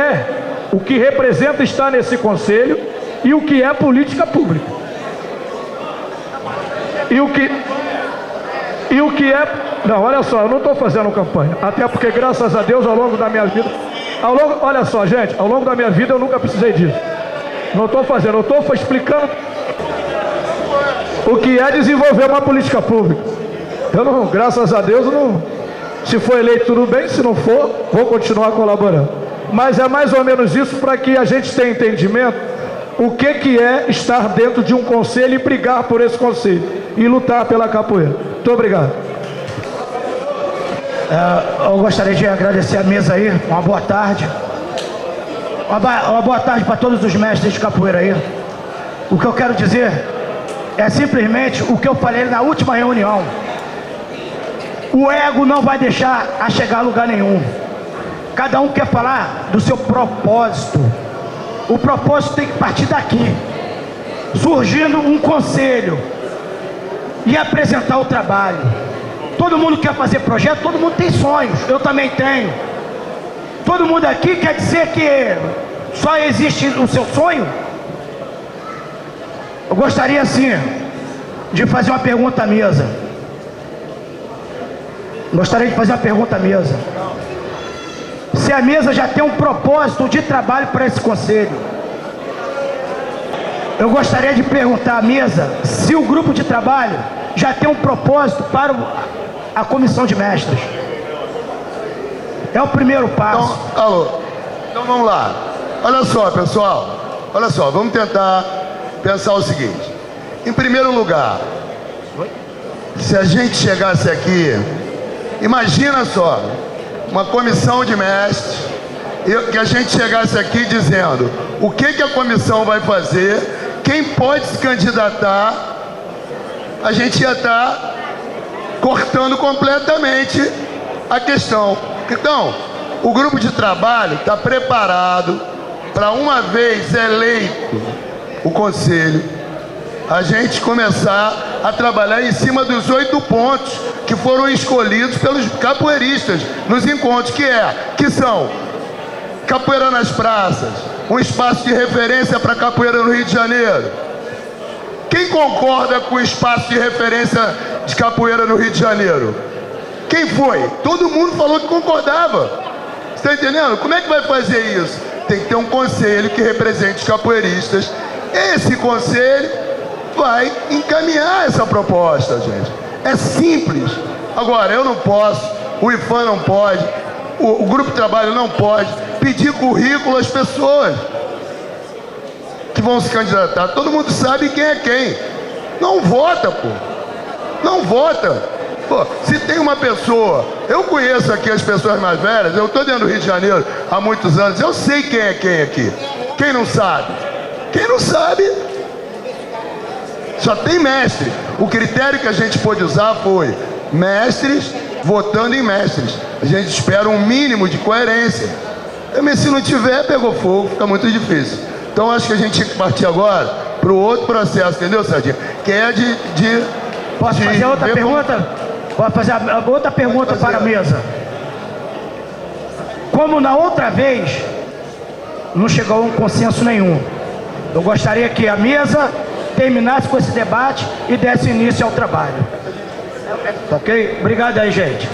[SPEAKER 17] representa estar nesse conselho e o que é política pública. E o que é... Não, olha só, eu não estou fazendo campanha. Até porque, graças a Deus, ao longo da minha vida... olha só, gente, ao longo da minha vida eu nunca precisei disso. Não estou fazendo, eu estou explicando o que é desenvolver uma política pública. Eu não, graças a Deus, não... Se for eleito, tudo bem. Se não for, vou continuar colaborando. Mas é mais ou menos isso para que a gente tenha entendimento o que é estar dentro de um conselho e brigar por esse conselho e lutar pela capoeira. Muito obrigado.
[SPEAKER 18] Eu gostaria de agradecer a mesa aí. Uma boa tarde. Uma boa tarde para todos os mestres de capoeira aí. O que eu quero dizer é simplesmente o que eu falei na última reunião. O ego não vai deixar a chegar a lugar nenhum. Cada um quer falar do seu propósito. O propósito tem que partir daqui, surgindo um conselho e apresentar o trabalho. Todo mundo quer fazer projeto, todo mundo tem sonhos, eu também tenho. Todo mundo aqui quer dizer que só existe o seu sonho? Eu gostaria assim de fazer uma pergunta à mesa. Se a mesa já tem um propósito de trabalho para esse conselho, eu gostaria de perguntar à mesa se o grupo de trabalho já tem um propósito para a comissão de mestres. É o primeiro passo.
[SPEAKER 14] Então vamos lá. Olha só, pessoal. Olha só, vamos tentar pensar o seguinte. Em primeiro lugar, se a gente chegasse aqui, imagina só, uma comissão de mestres, que a gente chegasse aqui dizendo o que a comissão vai fazer, quem pode se candidatar, a gente ia estar cortando completamente a questão. Então, o grupo de trabalho está preparado para, uma vez eleito o conselho, a gente começar a trabalhar em cima dos 8 pontos que foram escolhidos pelos capoeiristas nos encontros, que são capoeira nas praças, um espaço de referência para capoeira no Rio de Janeiro. Quem concorda com o espaço de referência de capoeira no Rio de Janeiro? Quem foi? Todo mundo falou que concordava. Você está entendendo? Como é que vai fazer isso? Tem que ter um conselho que represente os capoeiristas. Esse conselho vai encaminhar essa proposta, gente. É simples. Agora, eu não posso, o IPHAN não pode, o grupo de trabalho não pode pedir currículo às pessoas que vão se candidatar. Todo mundo sabe quem é quem. Não vota, pô. Não vota. Pô, se tem uma pessoa, eu conheço aqui as pessoas mais velhas, eu estou dentro do Rio de Janeiro há muitos anos, eu sei quem é quem aqui. Quem não sabe? Quem não sabe, só tem mestre. O critério que a gente pôde usar foi mestres votando em mestres. A gente espera um mínimo de coerência. Mas se não tiver, pegou fogo, fica muito difícil. Então acho que a gente tinha que partir agora para o outro processo, entendeu, Sardinha? Que é
[SPEAKER 18] Posso fazer outra pergunta? Posso fazer outra pergunta para a mesa? Como na outra vez não chegou a um consenso nenhum, eu gostaria que a mesa terminasse com esse debate e desse início ao trabalho. Ok? Obrigado aí, gente.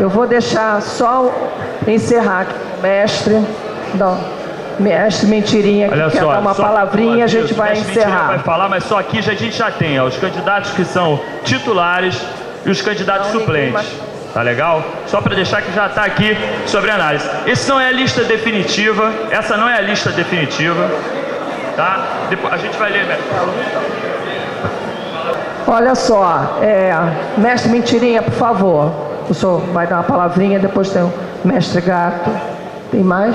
[SPEAKER 1] Eu vou deixar só encerrar aqui o mestre. Mestre Mentirinha, que quer dar uma palavrinha, a gente vai encerrar.
[SPEAKER 10] Vai falar, mas só aqui a gente já tem os candidatos que são titulares e os candidatos suplentes. Tá legal? Só para deixar que já está aqui sobre análise. Essa não é a lista definitiva. Essa não é a lista definitiva. Tá? Depois, a gente vai ler, mestre.
[SPEAKER 1] Olha só, mestre Mentirinha, por favor. O senhor vai dar uma palavrinha, depois tem o mestre Gato. Tem mais?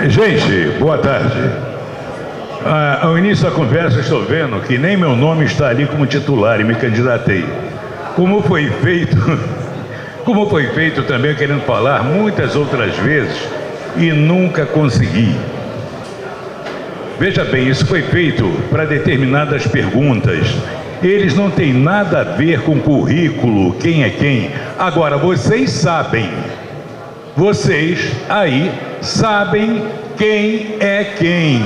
[SPEAKER 19] Gente, boa tarde. Ao início da conversa estou vendo que nem meu nome está ali como titular e me candidatei. Como foi feito também querendo falar muitas outras vezes e nunca consegui. Veja bem, isso foi feito para determinadas perguntas. Eles não têm nada a ver com currículo, quem é quem. Agora, vocês sabem. Vocês aí sabem quem é quem.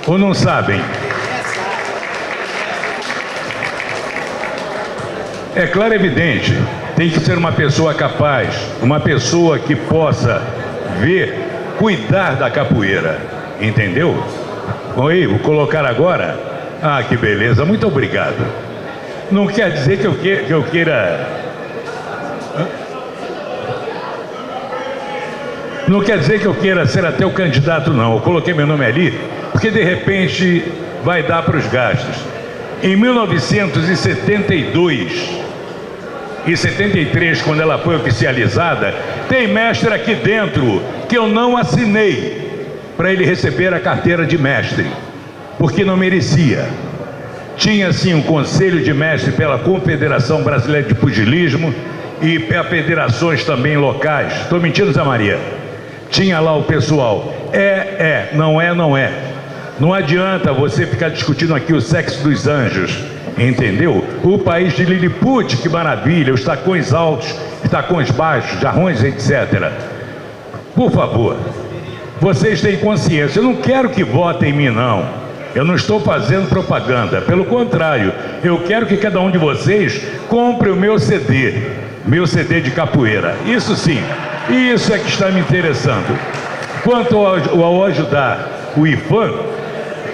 [SPEAKER 19] Ou não sabem? É claro e evidente, tem que ser uma pessoa capaz, uma pessoa que possa ver, cuidar da capoeira, entendeu? Oi, vou colocar agora. Ah, que beleza, muito obrigado. Não quer dizer que eu queira... Não quer dizer que eu queira ser até o candidato, não. Eu coloquei meu nome ali, porque de repente vai dar para os gastos. Em 1972 e 73, quando ela foi oficializada, tem mestre aqui dentro que eu não assinei para ele receber a carteira de mestre, porque não merecia. Tinha sim um conselho de mestre pela Confederação Brasileira de Pugilismo e federações também locais. Estou mentindo, Zé Maria? Tinha lá o pessoal. Não é. Não adianta você ficar discutindo aqui o sexo dos anjos, entendeu? O país de Lilliput, que maravilha, os tacões altos, os tacões baixos, jarrões, etc. Por favor, vocês têm consciência. Eu não quero que votem em mim, não. Eu não estou fazendo propaganda. Pelo contrário, eu quero que cada um de vocês compre o meu CD de capoeira. Isso sim, isso é que está me interessando. Quanto ao ajudar o IFAM,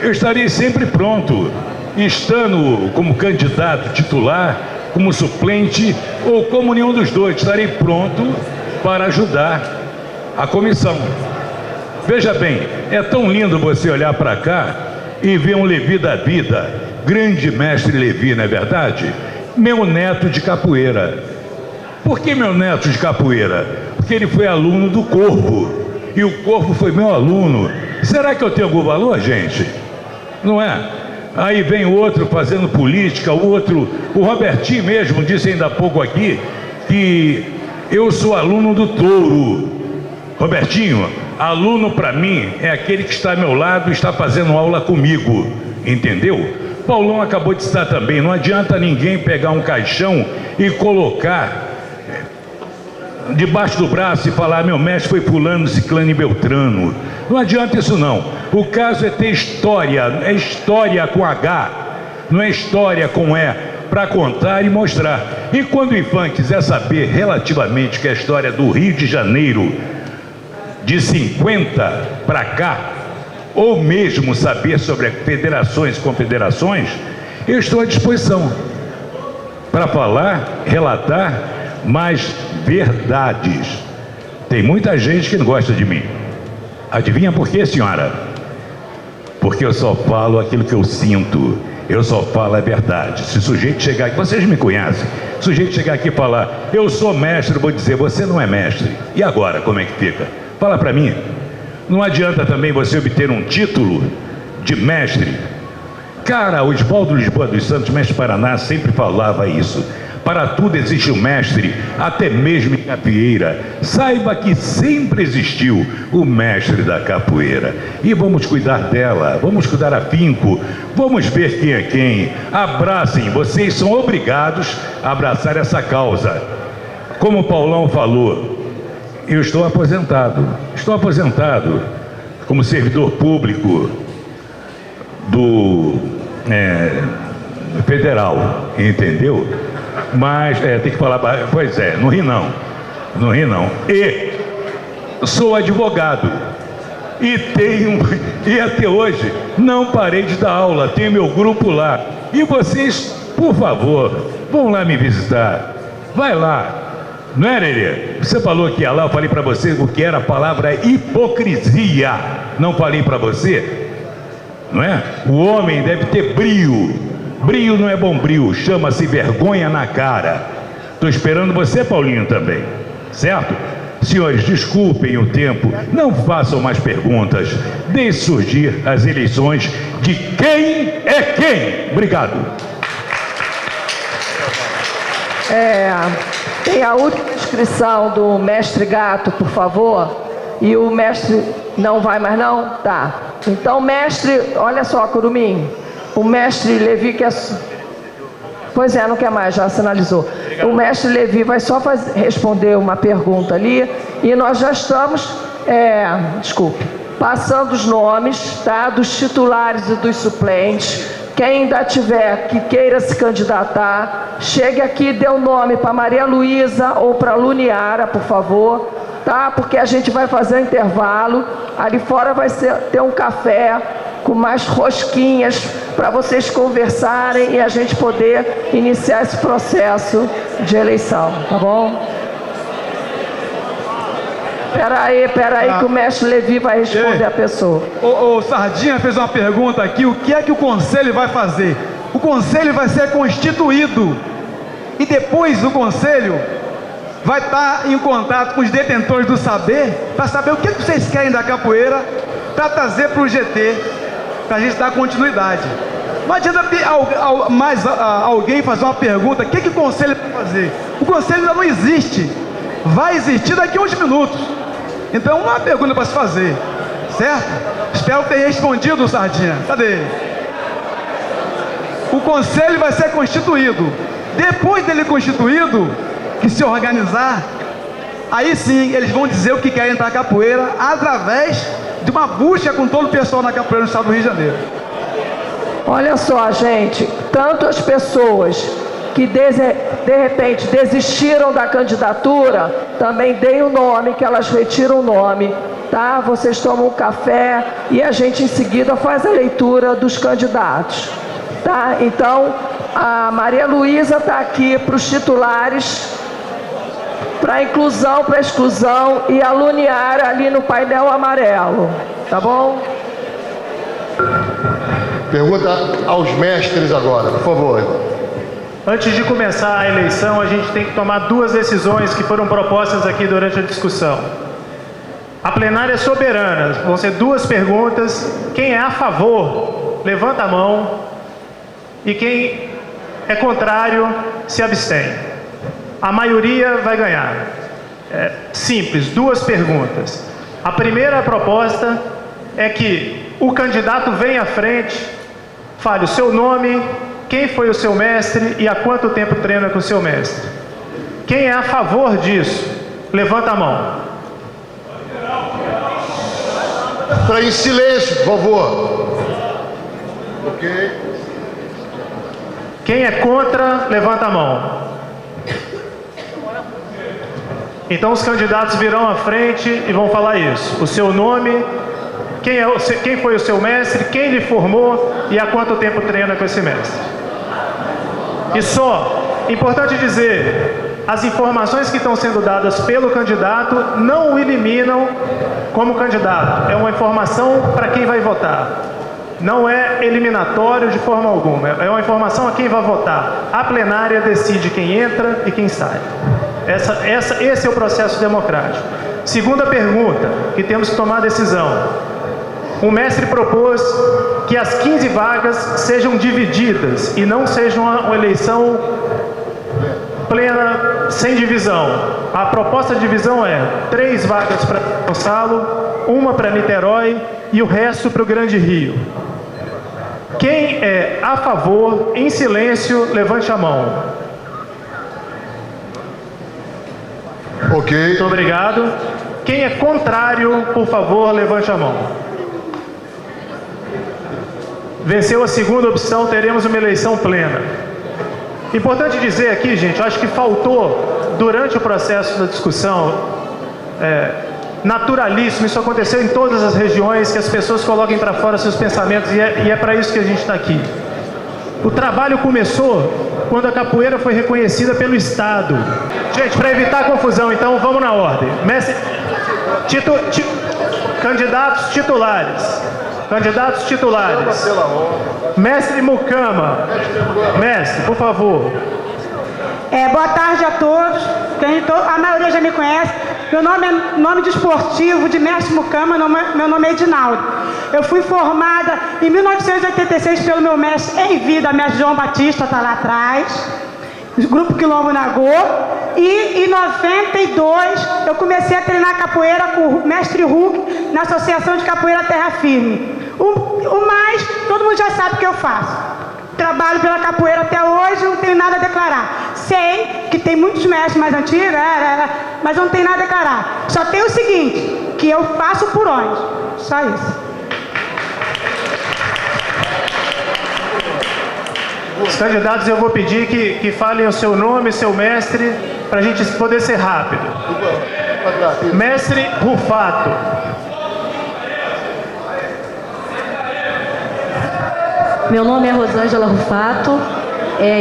[SPEAKER 19] eu estarei sempre pronto, estando como candidato titular, como suplente ou como nenhum dos dois. Estarei pronto para ajudar a comissão. Veja bem, é tão lindo você olhar para cá e ver um Levi da vida, grande mestre Levi, não é verdade? Meu neto de capoeira. Por que meu neto de capoeira? Porque ele foi aluno do Corpo, e o Corpo foi meu aluno. Será que eu tenho algum valor, gente? Não é? Aí vem outro fazendo política, o Robertinho mesmo disse ainda há pouco aqui que eu sou aluno do Touro. Robertinho, aluno para mim é aquele que está ao meu lado e está fazendo aula comigo, entendeu? Paulão acabou de citar também, não adianta ninguém pegar um caixão e colocar debaixo do braço e falar: meu mestre foi fulano, ciclano e beltrano. Não adianta isso não. O caso é ter história, é história com H, não é história com E, para contar e mostrar. E quando o IFAM quiser saber relativamente que é a história do Rio de Janeiro, de 50 para cá, ou mesmo saber sobre federações e confederações, eu estou à disposição para falar, relatar mais verdades. Tem muita gente que não gosta de mim. Adivinha por quê, senhora? Porque eu só falo aquilo que eu sinto. Eu só falo a verdade. Se o sujeito chegar aqui, vocês me conhecem, se o sujeito chegar aqui e falar: eu sou mestre, eu vou dizer: você não é mestre. E agora, como é que fica? Fala para mim. Não adianta também você obter um título de mestre. Cara, o Oswaldo Lisboa dos Santos, mestre Paraná, sempre falava isso. Para tudo existe um mestre, até mesmo em capoeira. Saiba que sempre existiu o mestre da capoeira. E vamos cuidar dela, vamos cuidar afinco, vamos ver quem é quem. Abracem, vocês são obrigados a abraçar essa causa. Como o Paulão falou, eu estou aposentado como servidor público. federal, entendeu? Mas, tem que falar, pois é, não ri não. E sou advogado. E até hoje não parei de dar aula, tenho meu grupo lá. E vocês, por favor, vão lá me visitar. Vai lá. Não é, Lelê? Você falou que ia lá, eu falei para você o que era a palavra hipocrisia. Não falei para você? Não é? O homem deve ter brio. Brio não é bombril, chama-se vergonha na cara. Estou esperando você, Paulinho, também. Certo? Senhores, desculpem o tempo, não façam mais perguntas. Deixe surgir as eleições de quem é quem. Obrigado.
[SPEAKER 1] Tem a última inscrição do mestre Gato, por favor. E o mestre não vai mais não? Tá. Então, mestre, olha só, Curumim. O mestre Levi quer... Pois é, não quer mais, já sinalizou. O mestre Levi vai só responder uma pergunta ali. E nós já estamos, passando os nomes, tá, dos titulares e dos suplentes. Quem ainda tiver que queira se candidatar, chegue aqui e dê o nome para Maria Luísa ou para Luniara, por favor, tá? Porque a gente vai fazer um intervalo. Ali fora vai ter um café com mais rosquinhas para vocês conversarem e a gente poder iniciar esse processo de eleição, tá bom? Peraí que o mestre Levi vai responder a pessoa.
[SPEAKER 13] O Sardinha fez uma pergunta aqui, o que é que o conselho vai fazer? O conselho vai ser constituído e depois o conselho vai estar em contato com os detentores do saber para saber o que vocês querem da capoeira para trazer para o GT, para a gente dar continuidade. Não adianta alguém fazer uma pergunta, o que o conselho vai fazer? O conselho ainda não existe, vai existir daqui a uns minutos. Então, uma pergunta para se fazer, certo? Espero ter respondido, Sardinha. Cadê ele? O conselho vai ser constituído. Depois dele constituído, que se organizar, aí sim eles vão dizer o que querem para a capoeira através de uma busca com todo o pessoal na capoeira no estado do Rio de Janeiro.
[SPEAKER 1] Olha só, gente, tanto as pessoas que de repente desistiram da candidatura, também deem o nome, que elas retiram o nome, tá? Vocês tomam um café e a gente em seguida faz a leitura dos candidatos, tá? Então, a Maria Luísa está aqui para os titulares, para inclusão, para exclusão, e a Luniara ali no painel amarelo, tá bom?
[SPEAKER 6] Pergunta aos mestres agora, por favor.
[SPEAKER 5] Antes de começar a eleição, a gente tem que tomar duas decisões que foram propostas aqui durante a discussão. A plenária é soberana, vão ser duas perguntas. Quem é a favor, levanta a mão. E quem é contrário, se abstém. A maioria vai ganhar. É simples, duas perguntas. A primeira proposta é que o candidato venha à frente, fale o seu nome, quem foi o seu mestre e há quanto tempo treina com o seu mestre. Quem é a favor disso? Levanta a mão.
[SPEAKER 6] Para em silêncio, por favor. Ok.
[SPEAKER 5] Quem é contra, levanta a mão. Então os candidatos virão à frente e vão falar isso. O seu nome, quem foi o seu mestre, quem lhe formou e há quanto tempo treina com esse mestre. E só, importante dizer, as informações que estão sendo dadas pelo candidato não o eliminam como candidato. É uma informação para quem vai votar. Não é eliminatório de forma alguma. É uma informação a quem vai votar. A plenária decide quem entra e quem sai. Esse é o processo democrático. Segunda pergunta, que temos que tomar a decisão. O mestre propôs que as 15 vagas sejam divididas e não seja uma eleição plena sem divisão. A proposta de divisão é 3 vagas para Gonçalo, 1 para Niterói e o resto para o Grande Rio. Quem é a favor, em silêncio, levante a mão.
[SPEAKER 6] Ok.
[SPEAKER 5] Muito obrigado. Quem é contrário, por favor, levante a mão. Venceu a segunda opção, teremos uma eleição plena. Importante dizer aqui, gente, eu acho que faltou, durante o processo da discussão, naturalíssimo, isso aconteceu em todas as regiões, que as pessoas coloquem para fora seus pensamentos, e é para isso que a gente está aqui. O trabalho começou quando a capoeira foi reconhecida pelo Estado. Gente, para evitar confusão, então, vamos na ordem. Candidatos titulares. Candidatos titulares. Mestre Mucama. Mestre, por favor.
[SPEAKER 20] Boa tarde a todos. A maioria já me conhece. Meu nome é nome desportivo de Mestre Mucama, meu nome é Edinaldo. Eu fui formada em 1986 pelo meu mestre em vida, mestre João Batista, está lá atrás, Grupo Quilombo Nagô. E em 92 eu comecei a treinar capoeira com o mestre Hulk na Associação de Capoeira Terra Firme. O mais, todo mundo já sabe o que eu faço. Trabalho pela capoeira até hoje, não tenho nada a declarar. Sei que tem muitos mestres mais antigos, mas não tenho nada a declarar. Só tem o seguinte, que eu faço por onde. Só isso.
[SPEAKER 5] Os candidatos, eu vou pedir que falem o seu nome, seu mestre, para a gente poder ser rápido. Mestre Rufato.
[SPEAKER 21] Meu nome é Rosângela Rufato,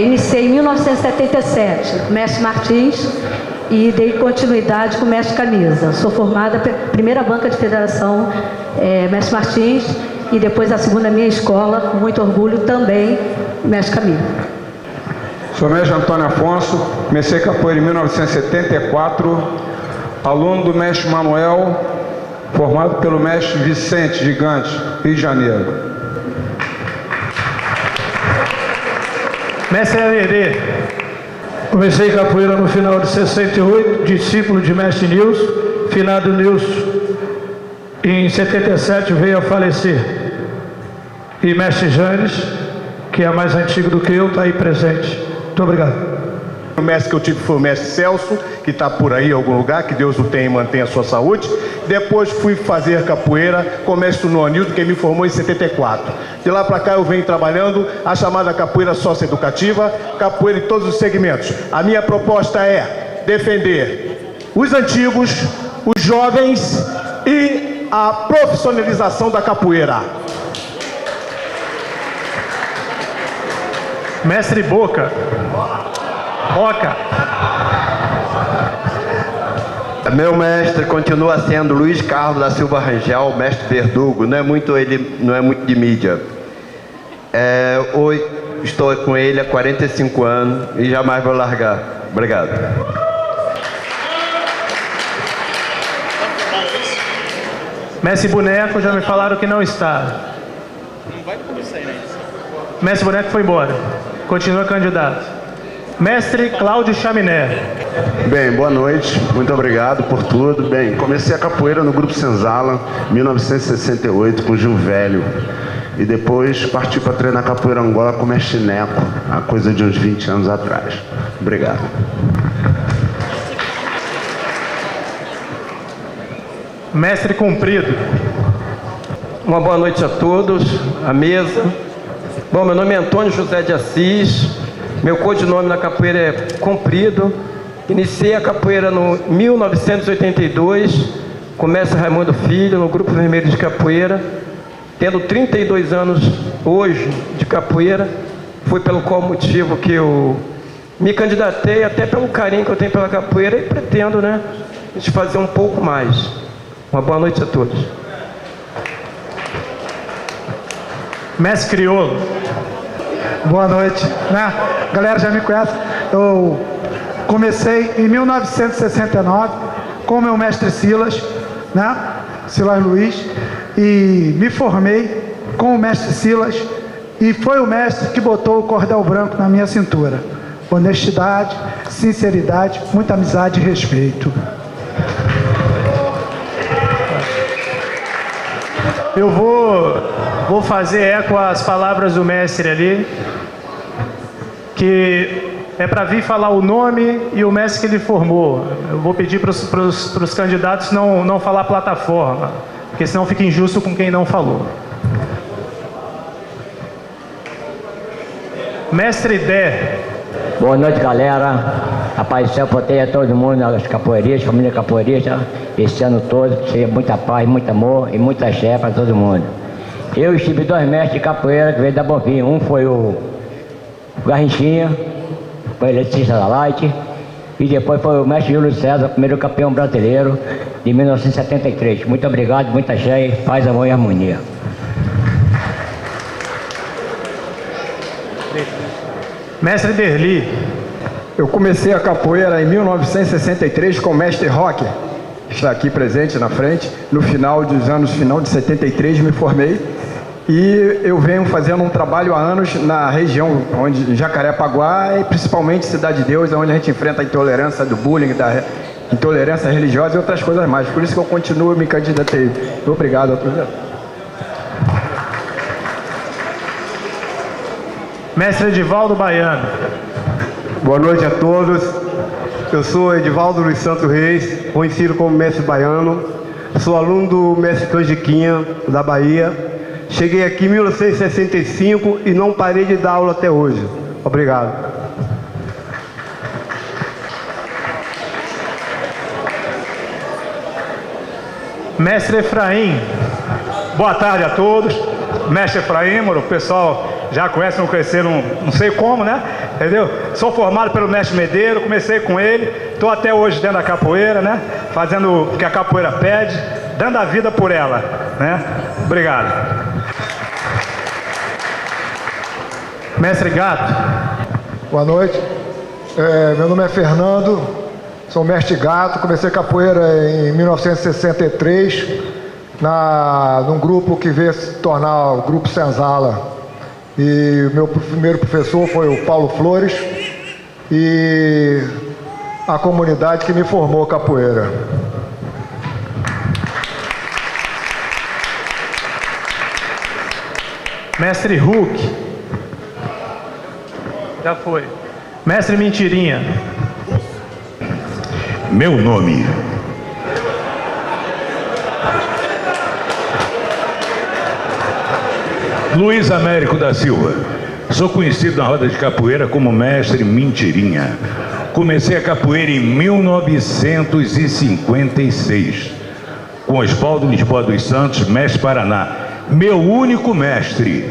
[SPEAKER 21] iniciei em 1977 com o mestre Martins e dei continuidade com o mestre Camisa. Sou formada pela primeira banca de federação, mestre Martins, e depois a segunda minha escola, com muito orgulho também, mestre Camisa.
[SPEAKER 22] Sou mestre Antônio Afonso, comecei capoeira em 1974, aluno do mestre Manuel, formado pelo mestre Vicente Gigante, Rio de Janeiro.
[SPEAKER 5] Mestre Hererê.
[SPEAKER 17] Comecei capoeira no final de 68, discípulo de mestre Nilson, finado Nilson. Em 77 veio a falecer. E mestre Janes, que é mais antigo do que eu, está aí presente. Muito obrigado.
[SPEAKER 23] O mestre que eu tive foi o mestre Celso, que está por aí em algum lugar, que Deus o tenha e mantenha a sua saúde. Depois fui fazer capoeira com o mestre Noanildo, que me formou em 74. De lá para cá eu venho trabalhando a chamada capoeira socioeducativa, capoeira em todos os segmentos. A minha proposta é defender os antigos, os jovens e a profissionalização da capoeira.
[SPEAKER 5] Mestre Boca. Boca.
[SPEAKER 24] Meu mestre continua sendo Luiz Carlos da Silva Rangel, mestre Verdugo, ele não é muito de mídia. Hoje estou com ele há 45 anos e jamais vou largar. Obrigado.
[SPEAKER 5] Mestre Boneco, já me falaram que não está. Mestre Boneco foi embora. Continua candidato. Mestre Cláudio Chaminé.
[SPEAKER 25] Bem, boa noite, muito obrigado por tudo. Bem, comecei a capoeira no Grupo Senzala, 1968, com Gil Velho. E depois parti para treinar capoeira Angola com o mestre Neco, há coisa de uns 20 anos atrás. Obrigado.
[SPEAKER 5] Mestre Comprido.
[SPEAKER 26] Uma boa noite a todos, à mesa. Bom, meu nome é Antônio José de Assis. Meu codinome na capoeira é Comprido. Iniciei a capoeira no 1982, com o mestre Raimundo Filho, no Grupo Vermelho de Capoeira. Tendo 32 anos hoje de capoeira, foi pelo qual motivo que eu me candidatei, até pelo carinho que eu tenho pela capoeira, e pretendo, a gente fazer um pouco mais. Uma boa noite a todos.
[SPEAKER 5] Mestre Crioulo.
[SPEAKER 27] Boa noite. A galera já me conhece. Eu comecei em 1969 com o meu mestre Silas, Silas Luiz, e me formei com o mestre Silas, e foi o mestre que botou o cordel branco na minha cintura. Honestidade, sinceridade, muita amizade e respeito.
[SPEAKER 5] Eu vou fazer eco às palavras do mestre ali, que é para vir falar o nome e o mestre que ele formou. Eu vou pedir para os candidatos não falar plataforma, porque senão fica injusto com quem não falou. Mestre Dé.
[SPEAKER 2] Boa noite, galera. A paz do céu proteja todo mundo, as capoeiristas, família capoeirista, esse ano todo, que seja muita paz, muito amor e muita axé para todo mundo. Eu estive 2 mestres de capoeira que veio da Bonfim. Um foi o Garrinchinha, foi eletricista da Light, e depois foi o mestre Júlio César, primeiro campeão brasileiro de 1973. Muito obrigado, muita axé, paz, amor e harmonia.
[SPEAKER 5] Mestre Derli.
[SPEAKER 22] Eu comecei a capoeira em 1963 com o mestre Roque, que está aqui presente na frente. No final de 73 me formei e eu venho fazendo um trabalho há anos na região, onde Jacarepaguá e principalmente Cidade de Deus, onde a gente enfrenta a intolerância do bullying, da intolerância religiosa e outras coisas mais. Por isso que eu continuo me candidatei. Obrigado a todos.
[SPEAKER 5] Mestre Edivaldo Baiano.
[SPEAKER 23] Boa noite a todos. Eu sou Edivaldo Luiz Santos Reis, conhecido como mestre baiano. Sou aluno do mestre Canjiquinha, da Bahia. Cheguei aqui em 1965 e não parei de dar aula até hoje. Obrigado.
[SPEAKER 5] Mestre Efraim.
[SPEAKER 3] Boa tarde a todos. Mestre Efraim, o pessoal já conhece, não conheceram, não sei como, né? Entendeu? Sou formado pelo mestre Medeiro, comecei com ele, estou até hoje dentro da capoeira, né? Fazendo o que a capoeira pede, dando a vida por ela, né? Obrigado.
[SPEAKER 5] Mestre Gato.
[SPEAKER 4] Boa noite. Meu nome é Fernando, sou mestre Gato, comecei capoeira em 1963, num grupo que veio se tornar o Grupo Senzala. E meu primeiro professor foi o Paulo Flores e a comunidade que me formou capoeira.
[SPEAKER 5] Mestre Hulk. Já foi. Mestre Mentirinha.
[SPEAKER 19] Meu nome. Luiz Américo da Silva. Sou conhecido na roda de capoeira como mestre Mentirinha. Comecei a capoeira em 1956 com Oswaldo Lisboa dos Santos, mestre Paraná. Meu único mestre.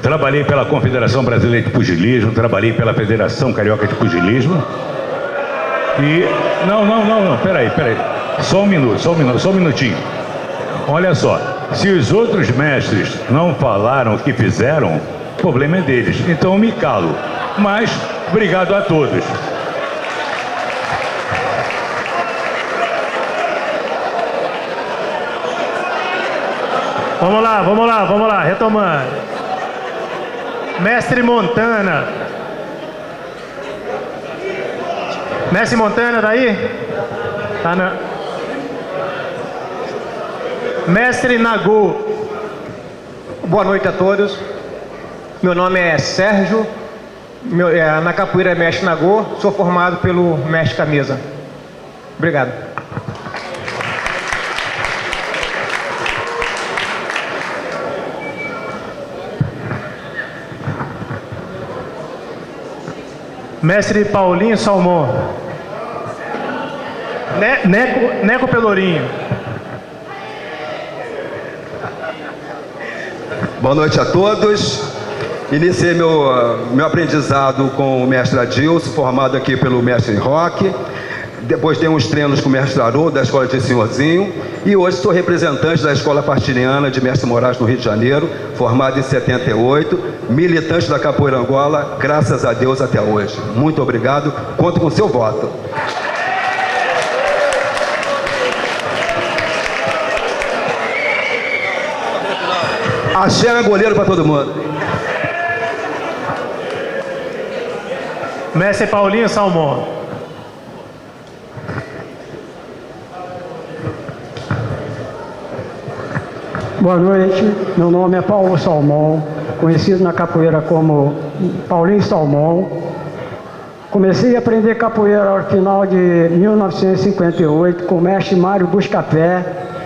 [SPEAKER 19] Trabalhei pela Confederação Brasileira de Pugilismo, trabalhei pela Federação Carioca de Pugilismo. E... Não, peraí. Só um minutinho. Olha só, se os outros mestres não falaram o que fizeram, o problema é deles. Então eu me calo. Mas, obrigado a todos.
[SPEAKER 5] Vamos lá, retomando. Mestre Montana. Mestre Montana, daí? Tá na... Mestre Nagô.
[SPEAKER 8] Boa noite a todos. Meu nome é Sérgio. Na capoeira é mestre Nagô. Sou formado pelo mestre Camisa. Obrigado.
[SPEAKER 5] Mestre Paulinho Salmão. Neco Pelourinho.
[SPEAKER 9] Boa noite a todos. Iniciei meu aprendizado com o mestre Adilson, formado aqui pelo mestre Roque. Depois dei uns treinos com o mestre Haroldo, da Escola de Senhorzinho. E hoje sou representante da Escola Partiniana de Mestre Moraes, no Rio de Janeiro, formado em 78, militante da Capoeira Angola, graças a Deus até hoje. Muito obrigado, conto com o seu voto. Axé goleiro para todo mundo.
[SPEAKER 5] Mestre Paulinho Salmão.
[SPEAKER 11] Boa noite, meu nome é Paulo Salmão, conhecido na capoeira como Paulinho Salmão. Comecei a aprender capoeira ao final de 1958 com o mestre Mário Buscapé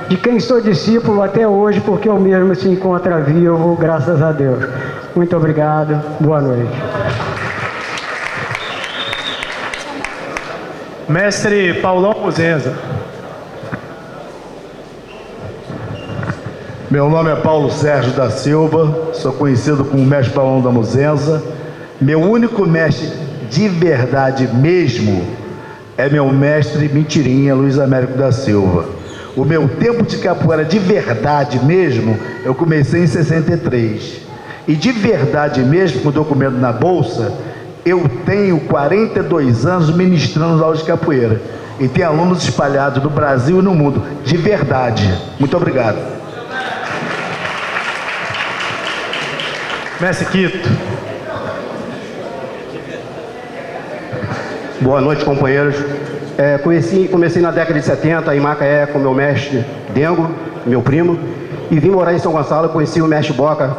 [SPEAKER 11] de quem sou discípulo até hoje, porque o mesmo se encontra vivo, graças a Deus. Muito obrigado, boa noite.
[SPEAKER 5] Mestre Paulão Muzenza.
[SPEAKER 23] Meu nome é Paulo Sérgio da Silva, sou conhecido como mestre Paulão da Muzenza. Meu único mestre de verdade mesmo é meu mestre Mentirinha, Luiz Américo da Silva. O meu tempo de capoeira de verdade mesmo, eu comecei em 63. E de verdade mesmo, com o documento na bolsa, eu tenho 42 anos ministrando aulas de capoeira. E tem alunos espalhados no Brasil e no mundo, de verdade. Muito obrigado.
[SPEAKER 5] Mestre Quito.
[SPEAKER 7] Boa noite, companheiros. Comecei na década de 70 em Macaé com meu mestre Dengo, meu primo, e vim morar em São Gonçalo, conheci o mestre Boca,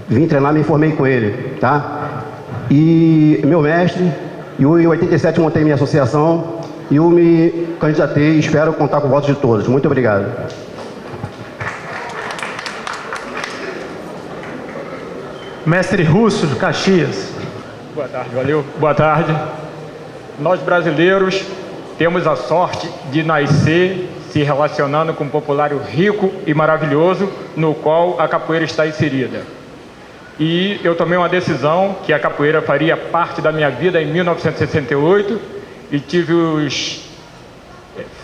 [SPEAKER 7] vim treinar, me formei com ele, tá? E meu mestre, e em 87 montei minha associação, e eu me candidatei e espero contar com o voto de todos. Muito obrigado.
[SPEAKER 5] Mestre Russo, de Caxias.
[SPEAKER 10] Boa tarde, valeu. Boa tarde. Nós brasileiros temos a sorte de nascer se relacionando com um populário rico e maravilhoso, no qual a capoeira está inserida. E eu tomei uma decisão que a capoeira faria parte da minha vida em 1968 e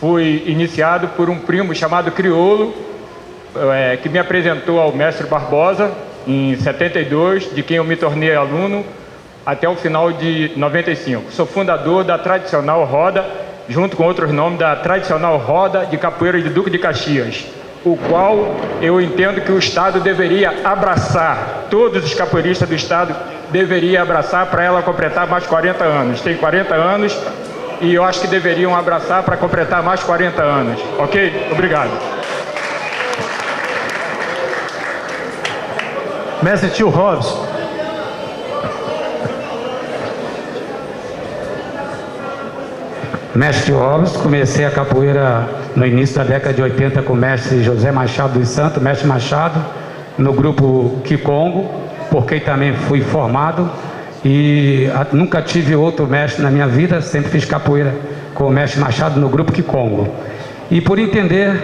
[SPEAKER 10] fui iniciado por um primo chamado Criolo, que me apresentou ao mestre Barbosa em 72, de quem eu me tornei aluno até o final de 95. Sou fundador da tradicional roda, junto com outros nomes, da tradicional roda de capoeira de Duque de Caxias, o qual eu entendo que o Estado deveria abraçar, todos os capoeiristas do Estado deveriam abraçar para ela completar mais 40 anos. Tem 40 anos e eu acho que deveriam abraçar para completar mais 40 anos. Ok? Obrigado.
[SPEAKER 5] Mestre Tio Robson.
[SPEAKER 12] Mestre Robson, comecei a capoeira no início da década de 80 com o mestre José Machado dos Santos, mestre Machado, no grupo Kikongo, por quem também fui formado, e nunca tive outro mestre na minha vida, sempre fiz capoeira com o mestre Machado no grupo Kikongo. E por entender,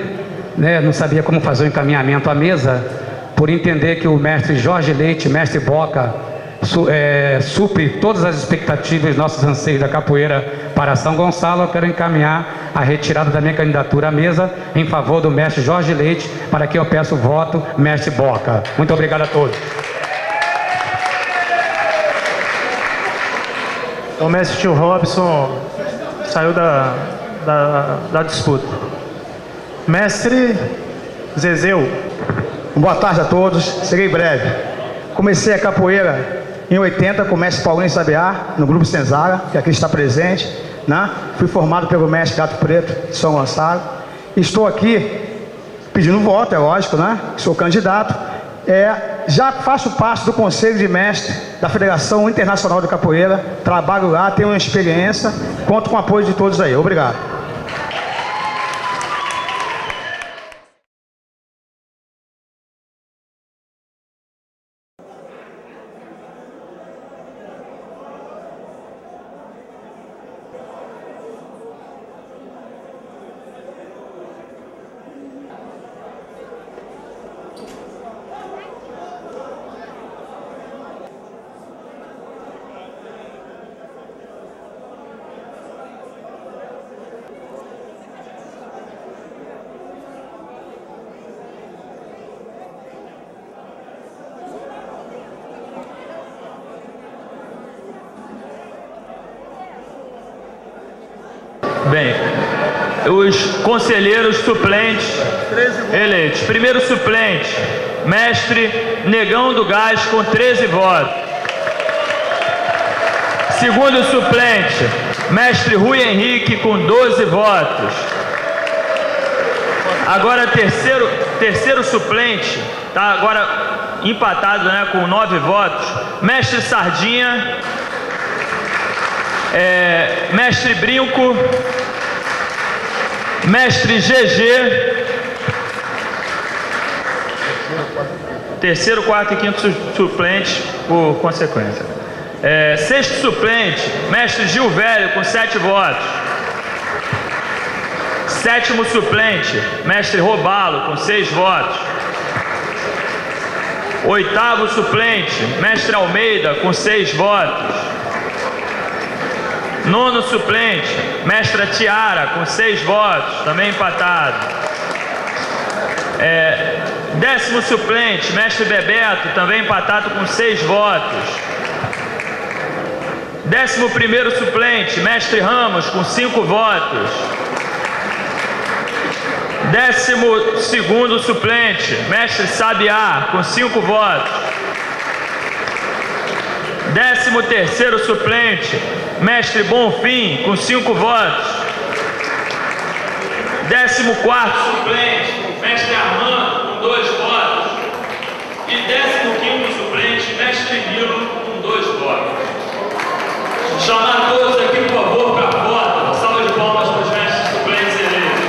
[SPEAKER 12] não sabia como fazer o encaminhamento à mesa, por entender que o mestre Jorge Leite, mestre Boca, supre todas as expectativas, nossos anseios da capoeira para São Gonçalo, eu quero encaminhar a retirada da minha candidatura à mesa em favor do mestre Jorge Leite, para quem eu peço o voto, mestre Boca. Muito obrigado a todos.
[SPEAKER 5] O mestre Tio Robson saiu da disputa. Mestre Zezeu.
[SPEAKER 14] Boa tarde a todos, serei breve. Comecei a capoeira em 80 com o mestre Paulinho Sabiá, no grupo Senzala, que aqui está presente, né? Fui formado pelo mestre Gato Preto de São Gonçalo. Estou aqui pedindo voto, é lógico, né? Sou candidato. Já faço parte do Conselho de Mestre da Federação Internacional de Capoeira. Trabalho lá, tenho uma experiência, conto com o apoio de todos aí. Obrigado.
[SPEAKER 15] Bem, os conselheiros suplentes eleitos. Primeiro suplente, mestre Negão do Gás, com 13 votos. Segundo suplente, mestre Rui Henrique, com 12 votos. Agora terceiro suplente, tá agora empatado, né, com 9 votos. Mestre Sardinha, mestre Brinco, mestre GG, terceiro, quarto e quinto suplente por consequência. Sexto suplente, mestre Gil Velho, com 7 votos. Sétimo suplente, mestre Robalo, com 6 votos. Oitavo suplente, mestre Almeida, com 6 votos. Nono suplente, mestra Tiara, com 6 votos, também empatado. Décimo suplente, mestre Bebeto, também empatado com 6 votos. 11º suplente, mestre Ramos, com 5 votos. 12º suplente, mestre Sabiá, com 5 votos. 13º suplente, mestre Bonfim, com 5 votos. 14º suplente, mestre Armando, com 2 votos. E 15º suplente, mestre Nilo, com 2 votos. Chamar todos aqui, por favor, para a foto. Uma salva de palmas para os mestres suplentes eleitos.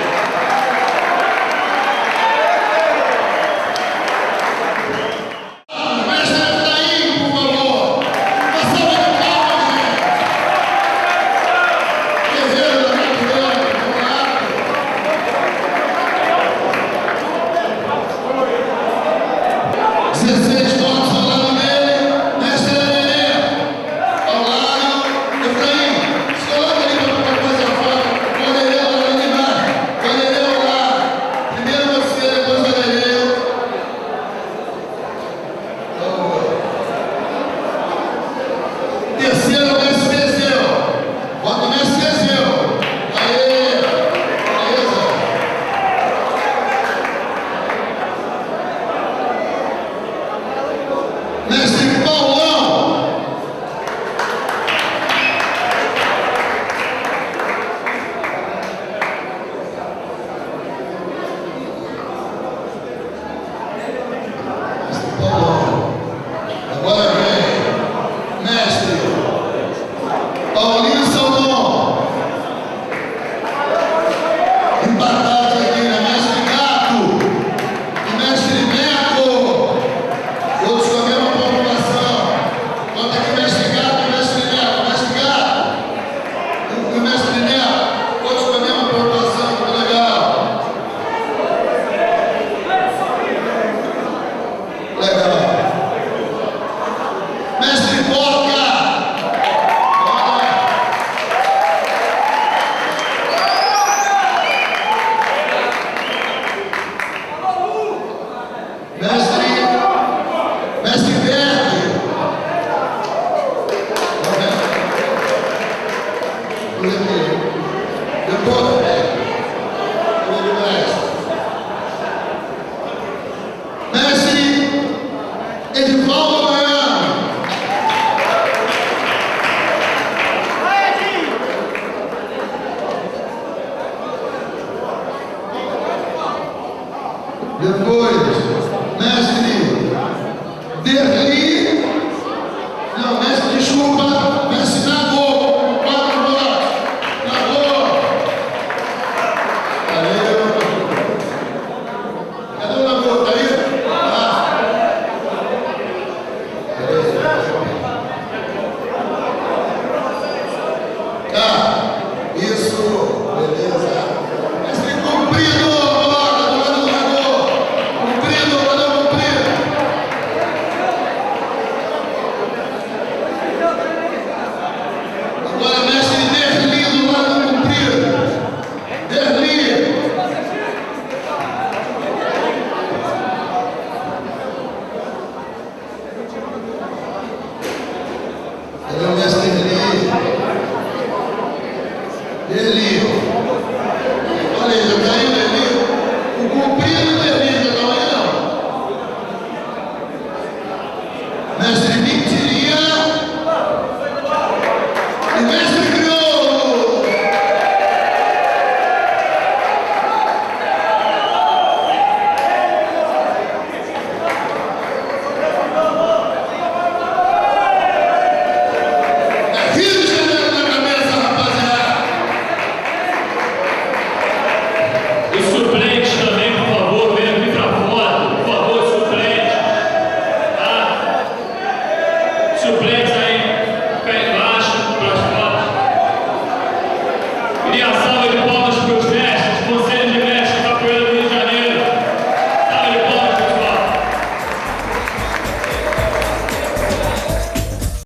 [SPEAKER 15] E assim